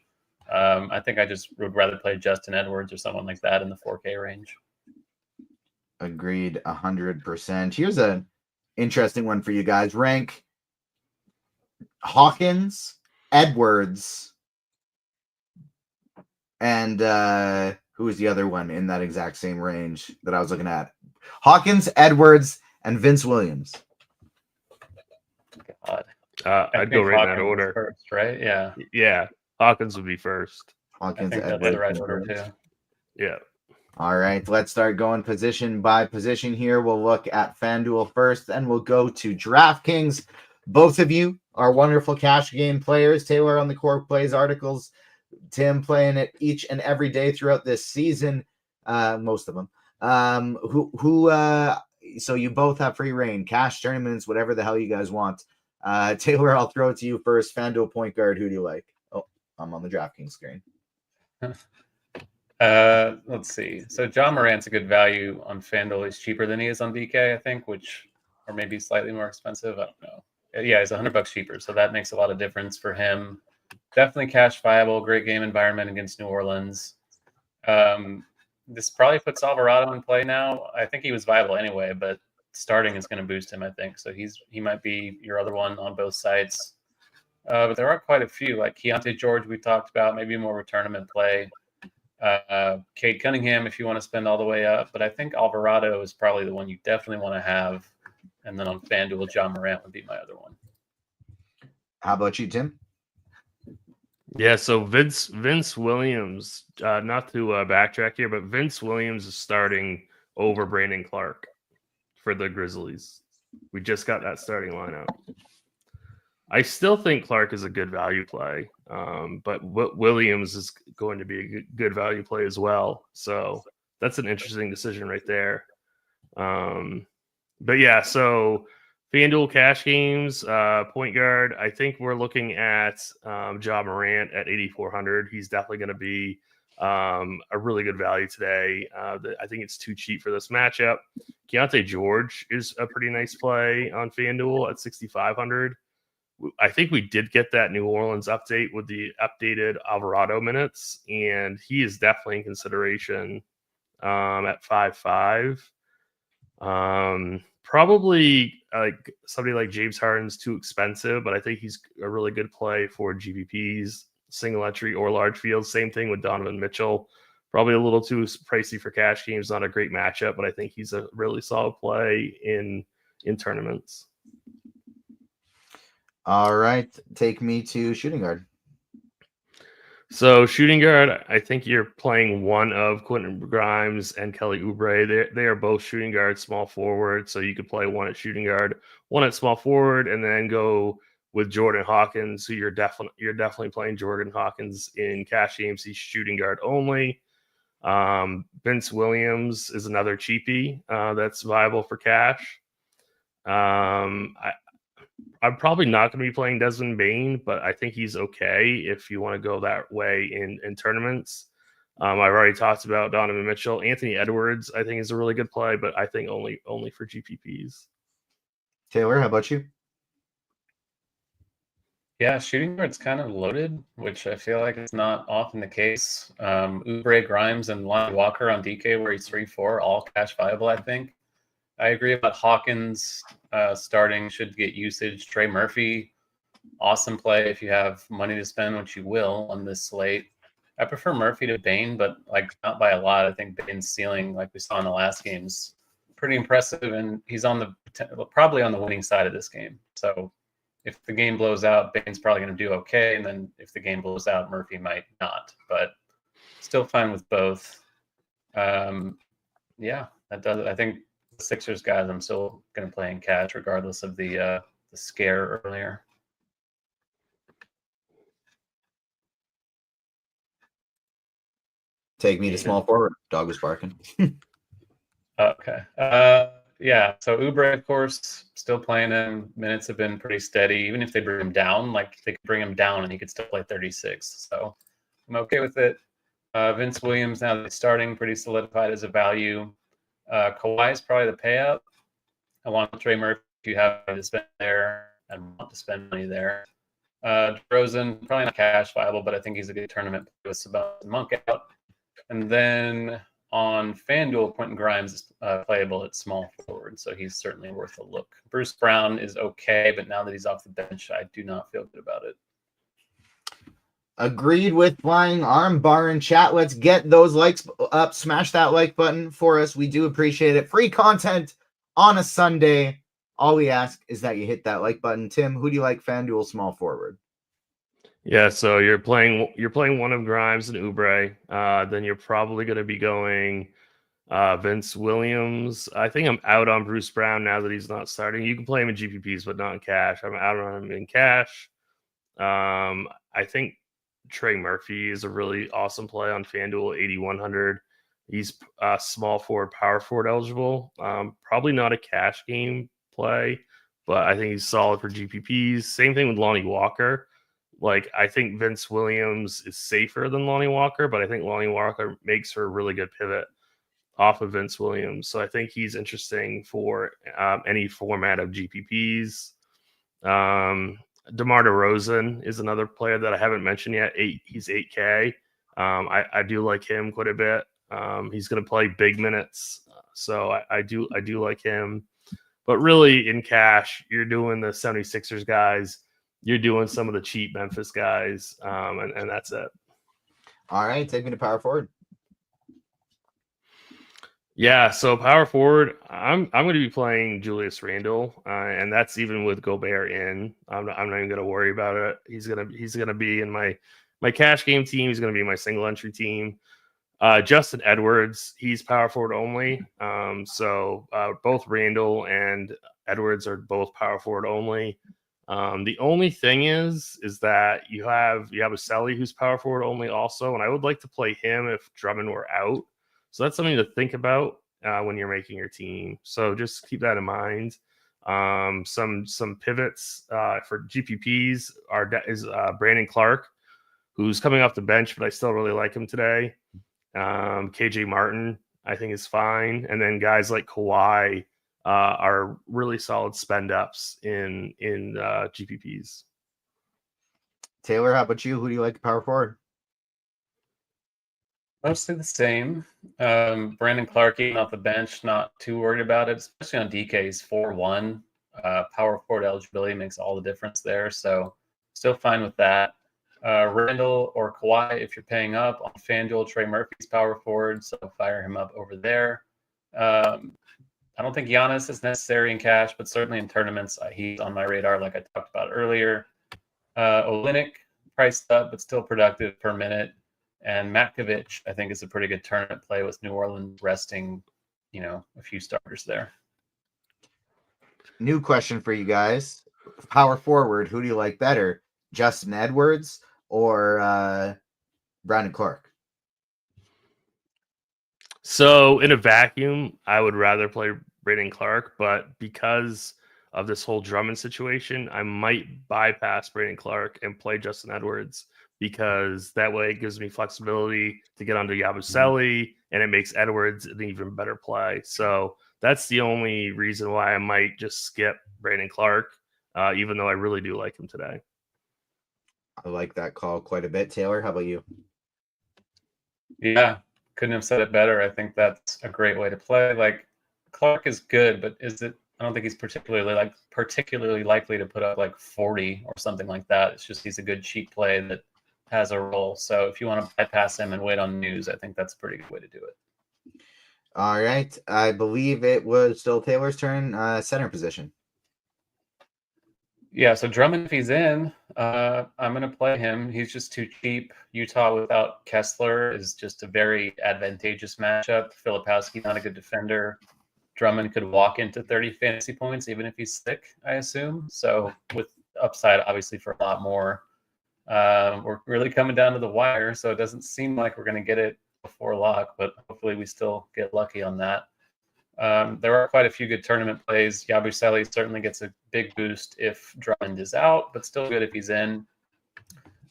I think I just would rather play Justin Edwards or someone like that in the 4K range. Agreed 100%. Here's an interesting one for you guys. Rank Hawkins, Edwards, and who was the other one in that exact same range that I was looking at? Hawkins, Edwards, and Vince Williams. God. I'd go right Hawkins in that order. first, right? Yeah. Yeah, Hawkins would be first. Hawkins, I think Edwards, that's the right and order Edwards. too. Yeah. All right, let's start going position by position here. We'll look at FanDuel first, then we'll go to DraftKings. Both of you are wonderful cash game players. Taylor on the Core Plays articles, Tim playing it each and every day throughout this season, most of them. So you both have free reign, cash tournaments, whatever the hell you guys want. Taylor, I'll throw it to you first. FanDuel point guard, who do you like? Oh, I'm on the DraftKings screen. Let's see. So John Morant's a good value on FanDuel. He's cheaper than he is on DK, I think, or maybe slightly more expensive. I don't know. Yeah, he's $100 cheaper, so that makes a lot of difference for him. Definitely cash viable, great game environment against New Orleans. This probably puts Alvarado in play now. I think he was viable anyway, but starting is going to boost him, I think. So he might be your other one on both sides. But there are quite a few, like Keontae George we talked about, maybe more tournament play. Cade Cunningham if you want to spend all the way up. But I think Alvarado is probably the one you definitely want to have. And then on FanDuel, John Morant would be my other one. How about you, Tim? Yeah, so Vince Williams, not to backtrack here, but Vince Williams is starting over Brandon Clark for the Grizzlies. We just got that starting lineup. I still think Clark is a good value play, but Williams is going to be a good value play as well. So that's an interesting decision right there. But yeah, so FanDuel cash games, point guard. I think we're looking at Ja Morant at 8,400. He's definitely going to be a really good value today. I think it's too cheap for this matchup. Keontae George is a pretty nice play on FanDuel at 6,500. I think we did get that New Orleans update with the updated Alvarado minutes, and he is definitely in consideration at 5.5. Probably like somebody like James Harden's too expensive, but I think he's a really good play for GPPs, single entry or large fields. Same thing with Donovan Mitchell. Probably a little too pricey for cash games. Not a great matchup, but I think he's a really solid play in tournaments. All right, take me to shooting guard. So shooting guard, I think you're playing one of Quentin Grimes and Kelly Oubre. They are both shooting guard, small forward. So you could play one at shooting guard, one at small forward, and then go with Jordan Hawkins. So you're definitely playing Jordan Hawkins in cash games. He's shooting guard only. Vince Williams is another cheapie that's viable for cash. I'm probably not going to be playing Desmond Bane, but I think he's okay if you want to go that way in tournaments. I've already talked about Donovan Mitchell. Anthony Edwards, I think, is a really good play, but I think only for GPPs. Taylor, how about you? Yeah, shooting guard's kind of loaded, which I feel like it's not often the case. Oubre, Grimes, and Lonnie Walker on DK, where he's 3-4, all cash viable, I think. I agree about Hawkins starting, should get usage. Trey Murphy, awesome play if you have money to spend, which you will on this slate. I prefer Murphy to Bane, but like not by a lot. I think Bane's ceiling, like we saw in the last game, is pretty impressive, and he's probably on the winning side of this game. So if the game blows out, Bane's probably going to do okay, and then if the game blows out, Murphy might not. But still fine with both. Yeah, that does it. I think the Sixers guys, I'm still going to play in cash regardless of the scare earlier. Take me to small forward. Dog was barking. Okay. Yeah. So Oubre, of course, still playing him. Minutes have been pretty steady. Even if they bring him down, like they could bring him down and he could still play 36. So I'm okay with it. Vince Williams, now that he's starting, pretty solidified as a value. Kawhi is probably the payout. Along with Trey Murphy, if you have to spend there and want to spend money there. DeRozan, probably not cash viable, but I think he's a good tournament play with Sabonis and Monk out. And then on FanDuel, Quentin Grimes is playable at small forward, so he's certainly worth a look. Bruce Brown is okay, but now that he's off the bench, I do not feel good about it. Agreed with Flying Arm Bar in chat. Let's get those likes up. Smash that like button for us. We do appreciate it. Free content on a Sunday. All we ask is that you hit that like button. Tim, who do you like FanDuel small forward? Yeah, so you're playing one of Grimes and Oubre. Then you're probably going to be going Vince Williams. I think I'm out on Bruce Brown now that he's not starting. You can play him in GPPs, but not in cash. I'm out on him in cash. I think Trey Murphy is a really awesome play on FanDuel, 8,100. He's small forward, power forward eligible. Probably not a cash game play, but I think he's solid for GPPs. Same thing with Lonnie Walker. Like, I think Vince Williams is safer than Lonnie Walker, but I think Lonnie Walker makes for a really good pivot off of Vince Williams. So I think he's interesting for any format of GPPs. DeMar DeRozan is another player that I haven't mentioned yet. He's 8K. I do like him quite a bit. He's going to play big minutes, so I do like him. But really, in cash, you're doing the 76ers guys. You're doing some of the cheap Memphis guys, and that's it. All right, take me to power forward. Yeah, so power forward, I'm going to be playing Julius Randle, and that's even with Gobert in. I'm not even going to worry about it. He's gonna be in my cash game team. He's going to be my single entry team. Justin Edwards, he's power forward only. So both Randle and Edwards are both power forward only. The only thing is that you have a Selly who's power forward only also, and I would like to play him if Drummond were out. So that's something to think about when you're making your team. So just keep that in mind. Some pivots for GPPs is Brandon Clark, who's coming off the bench, but I still really like him today. KJ Martin, I think, is fine. And then guys like Kawhi are really solid spend ups in GPPs. Taylor, how about you? Who do you like to power forward? Mostly the same. Brandon Clark, even off the bench, not too worried about it, especially on DK. He's 4-1. Power forward eligibility makes all the difference there. So still fine with that. Randall or Kawhi, if you're paying up on FanDuel, Trey Murphy's power forward, so fire him up over there. I don't think Giannis is necessary in cash, but certainly in tournaments, he's on my radar, like I talked about earlier. Olynyk, priced up, but still productive per minute. And Matkovic, I think, is a pretty good tournament play with New Orleans resting, a few starters there. New question for you guys. Power forward, who do you like better? Justin Edwards or Brandon Clark? So in a vacuum, I would rather play Brandon Clark, but because of this whole Drummond situation, I might bypass Brandon Clark and play Justin Edwards, because that way it gives me flexibility to get onto Yabusele, and it makes Edwards an even better play. So that's the only reason why I might just skip Brandon Clark, even though I really do like him today. I like that call quite a bit. Taylor, how about you? Yeah, couldn't have said it better. I think that's a great way to play. Like, Clark is good, but I don't think he's particularly likely to put up like 40 or something like that. It's just he's a good cheap play that has a role. So if you want to bypass him and wait on news, I think that's a pretty good way to do it. All right. I believe it was still Taylor's turn, center position. Yeah, so Drummond, if he's in, I'm going to play him. He's just too cheap. Utah without Kessler is just a very advantageous matchup. Filipowski, not a good defender. Drummond could walk into 30 fantasy points, even if he's sick, I assume. So with upside, obviously, for a lot more. We're really coming down to the wire, so it doesn't seem like we're going to get it before lock, but hopefully we still get lucky on that. There are quite a few good tournament plays. Yabusele certainly gets a big boost if Drummond is out, but still good if he's in.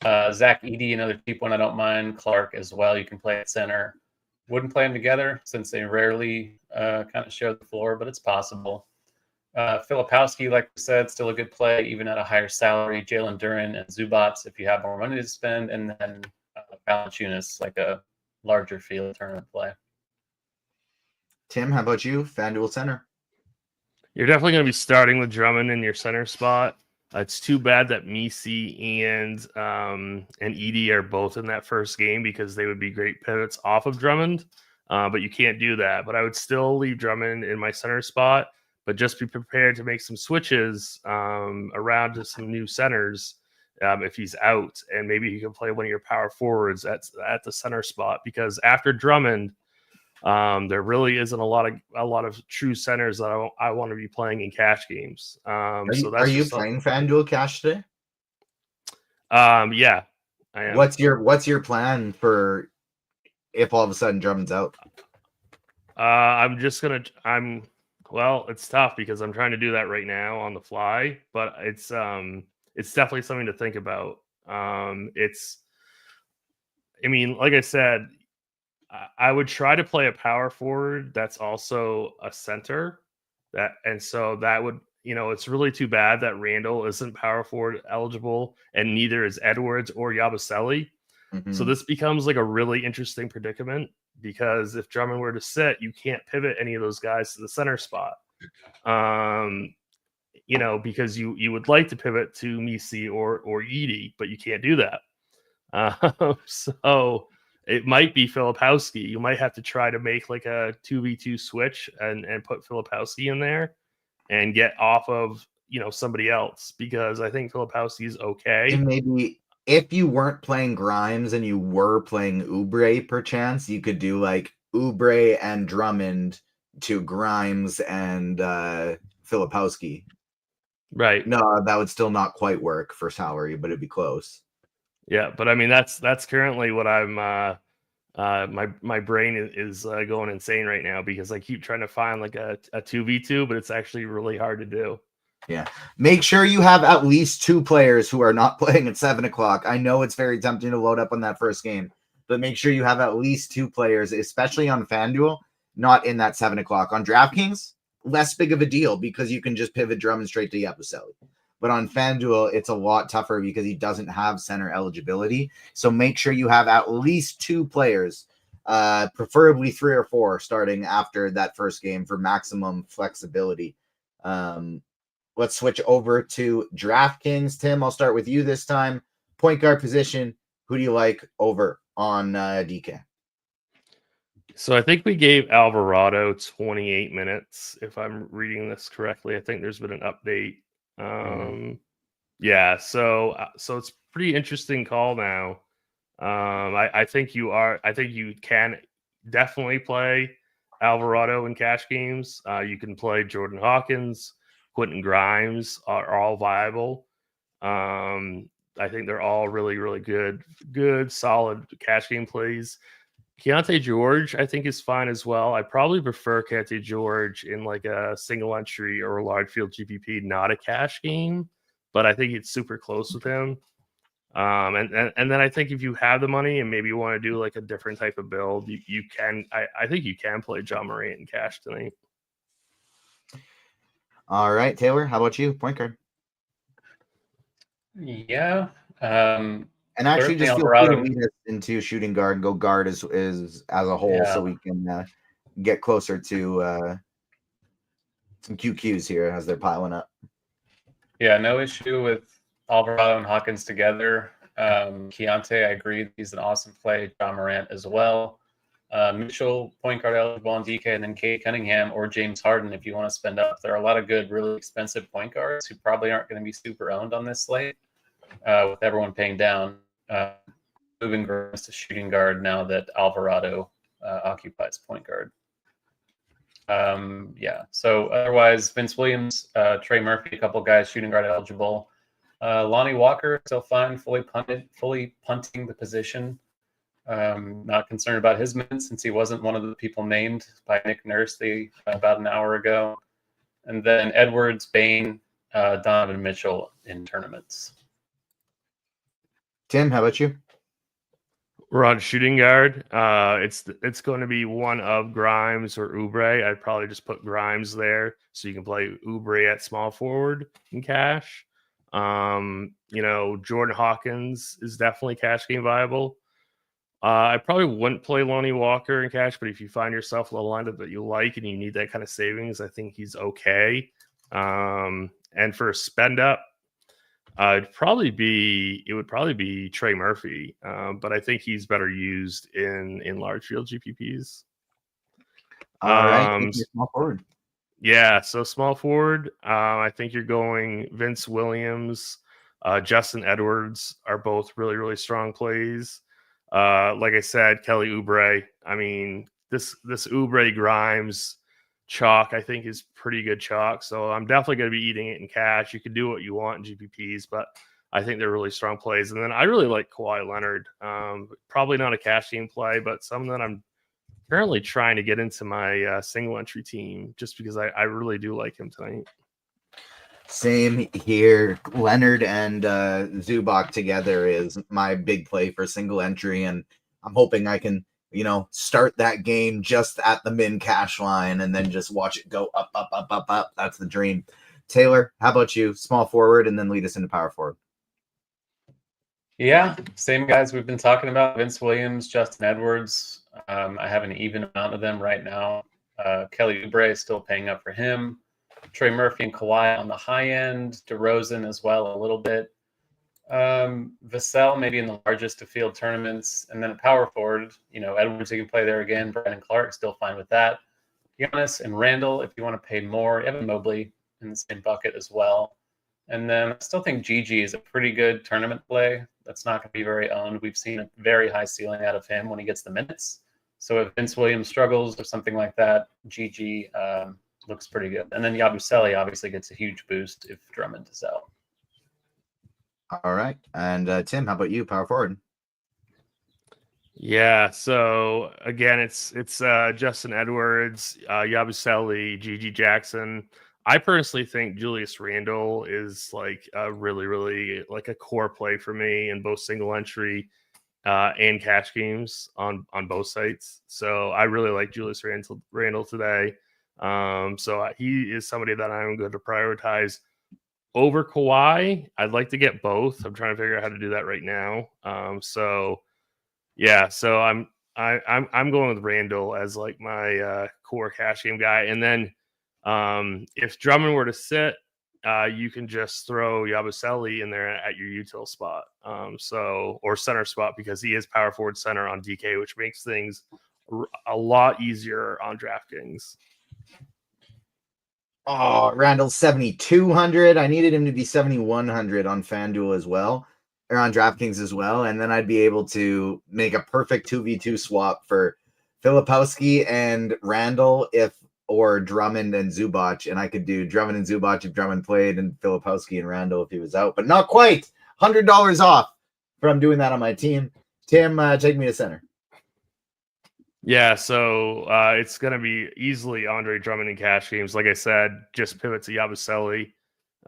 Zach Edey, another cheap one I don't mind. Clark as well. You can play at center. Wouldn't play them together since they rarely kind of share the floor, but it's possible. Filipowski, like we said, still a good play, even at a higher salary. Jalen Duren and Zubats, if you have more money to spend, and then Valanciunas, like a larger field tournament play. Tim, how about you? FanDuel center. You're definitely going to be starting with Drummond in your center spot. It's too bad that Misi and Edie are both in that first game because they would be great pivots off of Drummond. But you can't do that. But I would still leave Drummond in my center spot, but just be prepared to make some switches around to some new centers if he's out, and maybe you can play one of your power forwards at the center spot, because after Drummond, there really isn't a lot of true centers that I want to be playing in cash games. Are you playing FanDuel cash today? Yeah, I am. What's your plan for if all of a sudden Drummond's out? Well, it's tough because I'm trying to do that right now on the fly, but it's definitely something to think about. Like I said, I would try to play a power forward that's also a center. So that would, it's really too bad that Randall isn't power forward eligible, and neither is Edwards or Yabusele. Mm-hmm. So this becomes like a really interesting predicament, because if Drummond were to sit, you can't pivot any of those guys to the center spot. Because you would like to pivot to Misi or Edie, but you can't do that. So it might be Filipowski. You might have to try to make like a 2v2 switch and put Filipowski in there and get off of, somebody else, because I think Filipowski is okay. And maybe if you weren't playing Grimes and you were playing Oubre, perchance, you could do like Oubre and Drummond to Grimes and Filipowski. Right. No, that would still not quite work for salary, but it'd be close. Yeah, but I mean that's currently what I'm. My brain is going insane right now because I keep trying to find like a 2v2, but it's actually really hard to do. Yeah, make sure you have at least two players who are not playing at 7:00. I know it's very tempting to load up on that first game, but make sure you have at least two players, especially on FanDuel, not in that 7:00. On DraftKings, less big of a deal because you can just pivot Drummond straight to Yabusele. But on FanDuel, it's a lot tougher because he doesn't have center eligibility. So make sure you have at least two players, preferably 3 or 4, starting after that first game for maximum flexibility. Let's switch over to DraftKings. Tim, I'll start with you this time. Point guard position, who do you like over on DK? So I think we gave Alvarado 28 minutes, if I'm reading this correctly. I think there's been an update. Yeah, so it's pretty interesting call now. I think you can definitely play Alvarado in cash games. You can play Jordan Hawkins, Quentin Grimes are all viable. I think they're all really, really good, solid cash game plays. Keontae George, I think, is fine as well. I probably prefer Keontae George in like a single entry or a large field GPP, not a cash game, but I think it's super close with him. And then I think if you have the money and maybe you want to do like a different type of build, you can. I think you can play John Morant in cash tonight. All right, Taylor, how about you? Point guard. Yeah. And actually, just feel free to lead us into shooting guard and go guard as a whole, so we can get closer to some QQs here as they're piling up. Yeah, no issue with Alvarado and Hawkins together. Keontae, I agree, he's an awesome play. John Morant as well. Mitchell, point guard eligible on DK, and then Cade Cunningham or James Harden if you want to spend up. There are a lot of good, really expensive point guards who probably aren't going to be super owned on this slate with everyone paying down. Moving Grimes to shooting guard now that Alvarado occupies point guard. So otherwise, Vince Williams, Trey Murphy, a couple guys shooting guard eligible. Lonnie Walker, still fine, fully punting the position. Not concerned about his minutes since he wasn't one of the people named by Nick Nurse about an hour ago. And then Edwards, Bain, Donovan Mitchell in tournaments. Tim, how about you? We're on shooting guard. It's going to be one of Grimes or Oubre. I'd probably just put Grimes there so you can play Oubre at small forward in cash. Jordan Hawkins is definitely cash game viable. I probably wouldn't play Lonnie Walker in cash, but if you find yourself a lineup that you like and you need that kind of savings, I think he's okay. And for a spend up, it would probably be Trey Murphy, but I think he's better used in large field GPPs. All right, small forward. Yeah, so small forward, I think you're going Vince Williams, Justin Edwards are both really, really strong plays. Like I said, Kelly Oubre. I mean, this Oubre Grimes chalk, I think, is pretty good chalk. So I'm definitely going to be eating it in cash. You can do what you want in GPPs, but I think they're really strong plays. And then I really like Kawhi Leonard. Probably not a cash game play, but something that I'm currently trying to get into my single entry team just because I really do like him tonight. Same here. Leonard and Zubac together is my big play for single entry, and I'm hoping I can, start that game just at the min cash line and then just watch it go up, up, up, up, up. That's the dream. Taylor, how about you? Small forward and then lead us into power forward. Yeah, same guys we've been talking about. Vince Williams, Justin Edwards. I have an even amount of them right now. Kelly Oubre is still paying up for him. Trey Murphy and Kawhi on the high end. DeRozan as well a little bit. Vassell maybe in the largest of field tournaments. And then a power forward, Edwards, you can play there again. Brandon Clark, still fine with that. Giannis and Randall, if you want to pay more. Evan Mobley in the same bucket as well. And then I still think Gigi is a pretty good tournament play. That's not going to be very owned. We've seen a very high ceiling out of him when he gets the minutes. So if Vince Williams struggles or something like that, Gigi looks pretty good. And then Yabusele obviously gets a huge boost if Drummond is out. All right. And Tim, how about you, power forward? Yeah, so again, it's Justin Edwards, Yabusele, Gigi Jackson. I personally think Julius Randle is like a really, really like a core play for me in both single entry and cash games on both sites. So I really like Julius Randle today. So he is somebody that I'm going to prioritize over Kawhi. I'd like to get both. I'm trying to figure out how to do that right now. So I'm going with Randle as like my core cash game guy. And then if Drummond were to sit, you can just throw Yabusele in there at your util spot, or center spot, because he is power forward center on DK, which makes things a lot easier on DraftKings. Oh, Randall's 7,200. I needed him to be 7,100 on FanDuel as well, or on DraftKings as well, and then I'd be able to make a perfect 2v2 swap for Filipowski and Randall or Drummond and Zubac, and I could do Drummond and Zubac if Drummond played, and Filipowski and Randall if he was out, but not quite. $100 off from doing that on my team. Tim, take me to center. Yeah, so it's going to be easily Andre Drummond in cash games. Like I said, just pivot to Yabusele.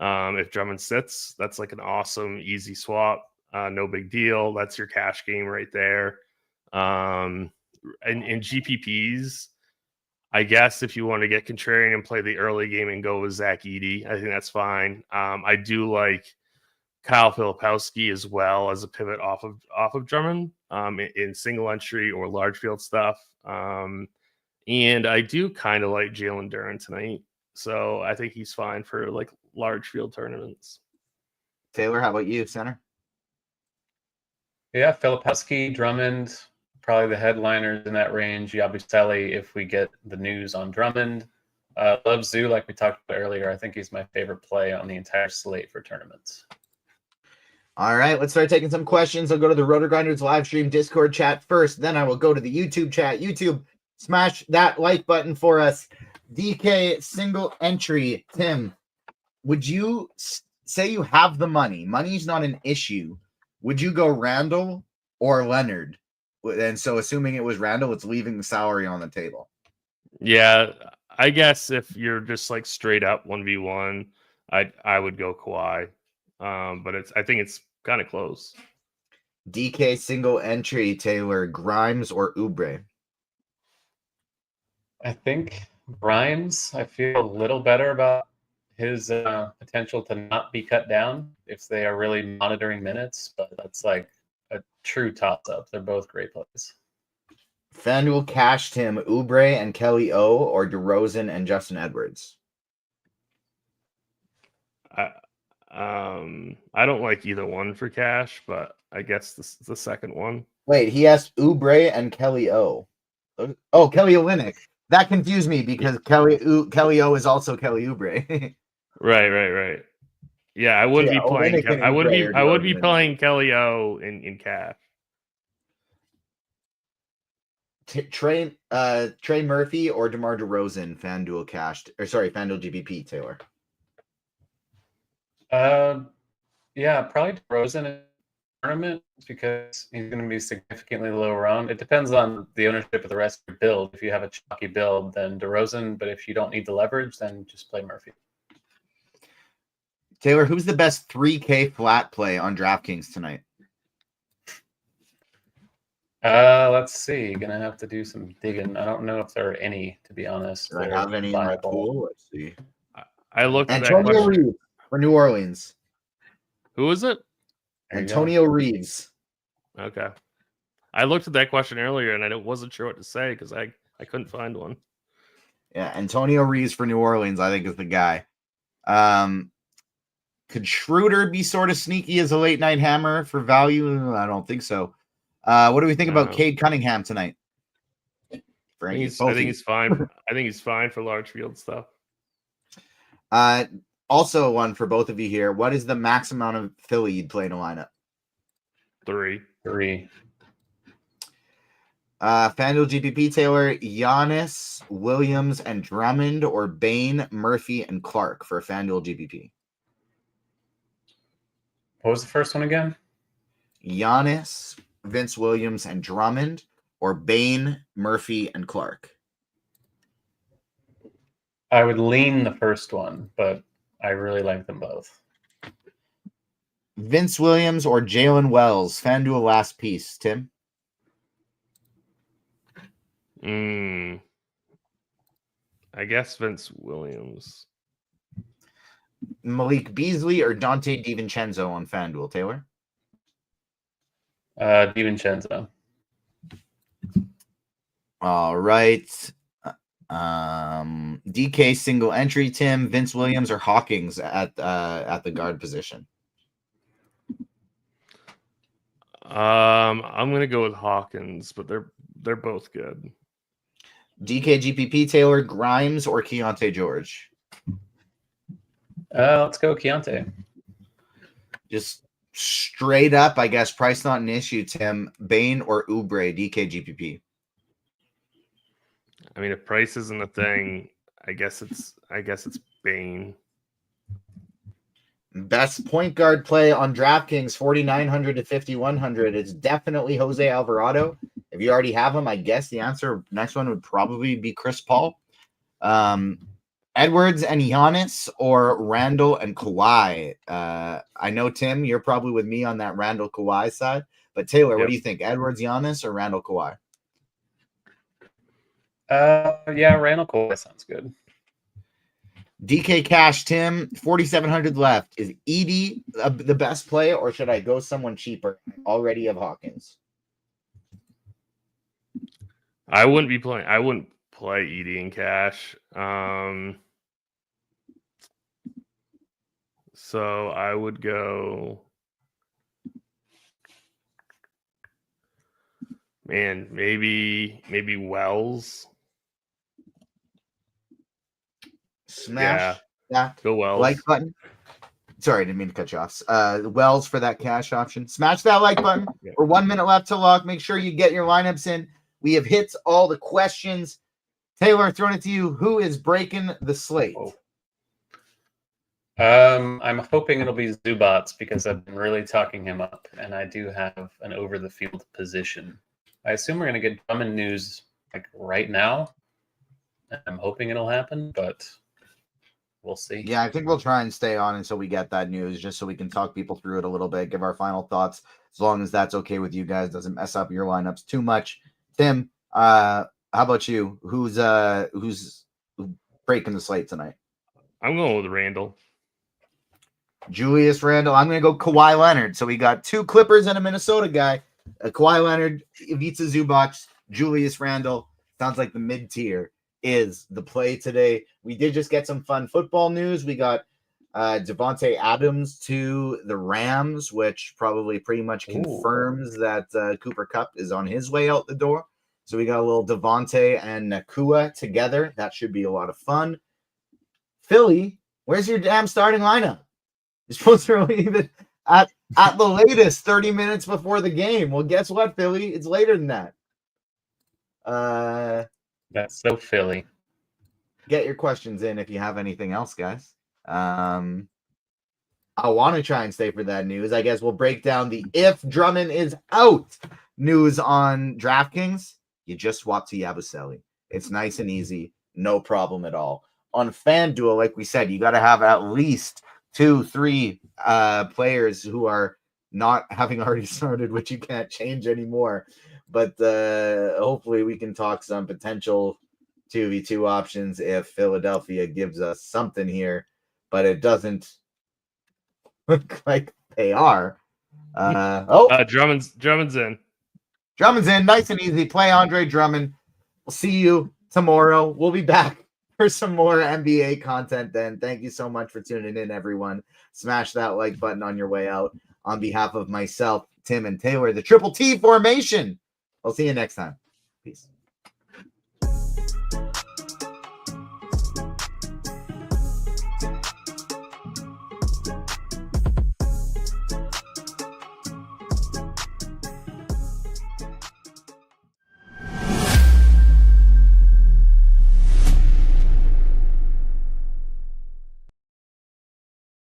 If Drummond sits, that's like an awesome, easy swap. No big deal. That's your cash game right there. And in GPPs, I guess if you want to get contrarian and play the early game and go with Zach Edey, I think that's fine. I do like Kyle Filipowski as well as a pivot off of Drummond in single entry or large field stuff. And I do kind of like Jalen Duren tonight. So I think he's fine for like large field tournaments. Taylor, how about you, center? Yeah, Filipowski, Drummond, probably the headliners in that range. Yabusele, if we get the news on Drummond. Love Zoo, like we talked about earlier. I think he's my favorite play on the entire slate for tournaments. All right, let's start taking some questions. I'll go to the Roto Grinders live stream Discord chat first. Then I will go to the YouTube chat. YouTube, smash that like button for us. DK single entry. Tim, would you say you have the money? Money's not an issue. Would you go Randall or Leonard? And so assuming it was Randall, it's leaving the salary on the table. Yeah, I guess if you're just like straight up 1v1, I would go Kawhi. But I think it's kind of close. DK single entry, Taylor, Grimes or Oubre? I think Grimes, I feel a little better about his potential to not be cut down if they are really monitoring minutes, but that's like a true toss-up. They're both great plays. FanDuel cashed him Oubre and Kelly O or DeRozan and Justin Edwards. I don't like either one for cash, but I guess the second one. Wait, he asked Oubre and Kelly O. Oh, Kelly Olynyk. That confused me because Kelly O is also Kelly Oubre. Right. Yeah, I wouldn't be playing. Olynyk and I would be. Oubre are I would be DeRozan. playing Kelly O in cash. Trey Murphy or DeMar DeRozan, FanDuel cashed, or sorry, FanDuel GPP, Taylor. Yeah, probably DeRozan in the tournament because he's going to be significantly lower owned. It depends on the ownership of the rest of your build. If you have a chalky build, then DeRozan. But if you don't need the leverage, then just play Murphy. Taylor, who's the best 3K flat play on DraftKings tonight? Let's see. Gonna have to do some digging. I don't know if there are any, to be honest. Do I have any in my pool? Let's see. I looked at that Antonio question. Reeves for New Orleans. Who is it? Antonio Reeves. Okay. I looked at that question earlier and I wasn't sure what to say because I couldn't find one. Yeah, Antonio Reeves for New Orleans, I think, is the guy. Could Schroeder be sort of sneaky as a late night hammer for value? I don't think so. What do we think about Cade Cunningham tonight? I think he's fine. I think he's fine for large field stuff. Also one for both of you here. What is the max amount of Philly you'd play in a lineup? 3. FanDuel GPP, Taylor, Giannis, Williams, and Drummond, or Bane, Murphy, and Clark for FanDuel GPP? What was the first one again? Giannis, Vince Williams, and Drummond, or Bane, Murphy, and Clark? I would lean the first one, but I really like them both. Vince Williams or Jalen Wells? FanDuel last piece, Tim. I guess Vince Williams. Malik Beasley or Dante DiVincenzo on FanDuel, Taylor? DiVincenzo. All right. DK single entry, Tim, Vince Williams or Hawkins at the guard position? I'm gonna go with Hawkins, but they're both good. DK GPP, Taylor, Grimes or Keontae George? Let's go Keontae. Just straight up, I guess, price not an issue, Tim. Bane or Oubre, DK GPP? I mean, if price isn't a thing, I guess it's Bane. Best point guard play on DraftKings, 4,900 to 5,100. It's definitely Jose Alvarado. If you already have him, I guess the answer next one would probably be Chris Paul. Edwards and Giannis or Randall and Kawhi? I know, Tim, you're probably with me on that Randall Kawhi side. But Taylor, what do you think? Edwards, Giannis, or Randall Kawhi? Yeah, Randall Kawhi sounds good. DK Cash, Tim, 4,700 left. Is Edie the best play, or should I go someone cheaper? Already have Hawkins. I wouldn't play Edie in cash. So I would go. Man, maybe Wells. Smash that go Wells. like button. Sorry, I didn't mean to cut you off. Wells for that cash option. Smash that like button. Yeah. We're 1 minute left to lock. Make sure you get your lineups in. We have hit all the questions. Taylor, throwing it to you. Who is breaking the slate? I'm hoping it'll be Zubats because I've been really talking him up, and I do have an over the field position. I assume we're going to get Drummond news like right now. I'm hoping it'll happen, but we'll see. Yeah, I think we'll try and stay on until we get that news, just so we can talk people through it a little bit, give our final thoughts, as long as that's okay with you guys, doesn't mess up your lineups too much. Tim, how about you? Who's breaking the slate tonight? I'm going with Randall. Julius Randle. I'm going to go Kawhi Leonard. So we got 2 Clippers and a Minnesota guy. Kawhi Leonard, Ivica Zubac, Julius Randle. Sounds like the mid-tier is the play today. We did just get some fun football news. We got Devontae Adams to the Rams, which probably pretty much confirms that Cooper Kupp is on his way out the door. So we got a little Devontae and Nakua together. That should be a lot of fun. Philly, where's your damn starting lineup? You're supposed to leave it at the latest 30 minutes before the game. Well, guess what, Philly? It's later than that. That's so Philly. Get your questions in if you have anything else, guys. I want to try and stay for that news. I guess we'll break down the if Drummond is out news on DraftKings. You just swap to Yabusele. It's nice and easy. No problem at all. On FanDuel, like we said, you got to have at least 2-3 players who are not having already started, which you can't change anymore. But hopefully we can talk some potential 2v2 options if Philadelphia gives us something here, but it doesn't look like they are. Drummond's in. Drummond's in. Nice and easy. Play Andre Drummond. We'll see you tomorrow. We'll be back for some more NBA content then. Thank you so much for tuning in, everyone. Smash that like button on your way out. On behalf of myself, Tim, and Taylor, the Triple T formation. I'll see you next time. Peace.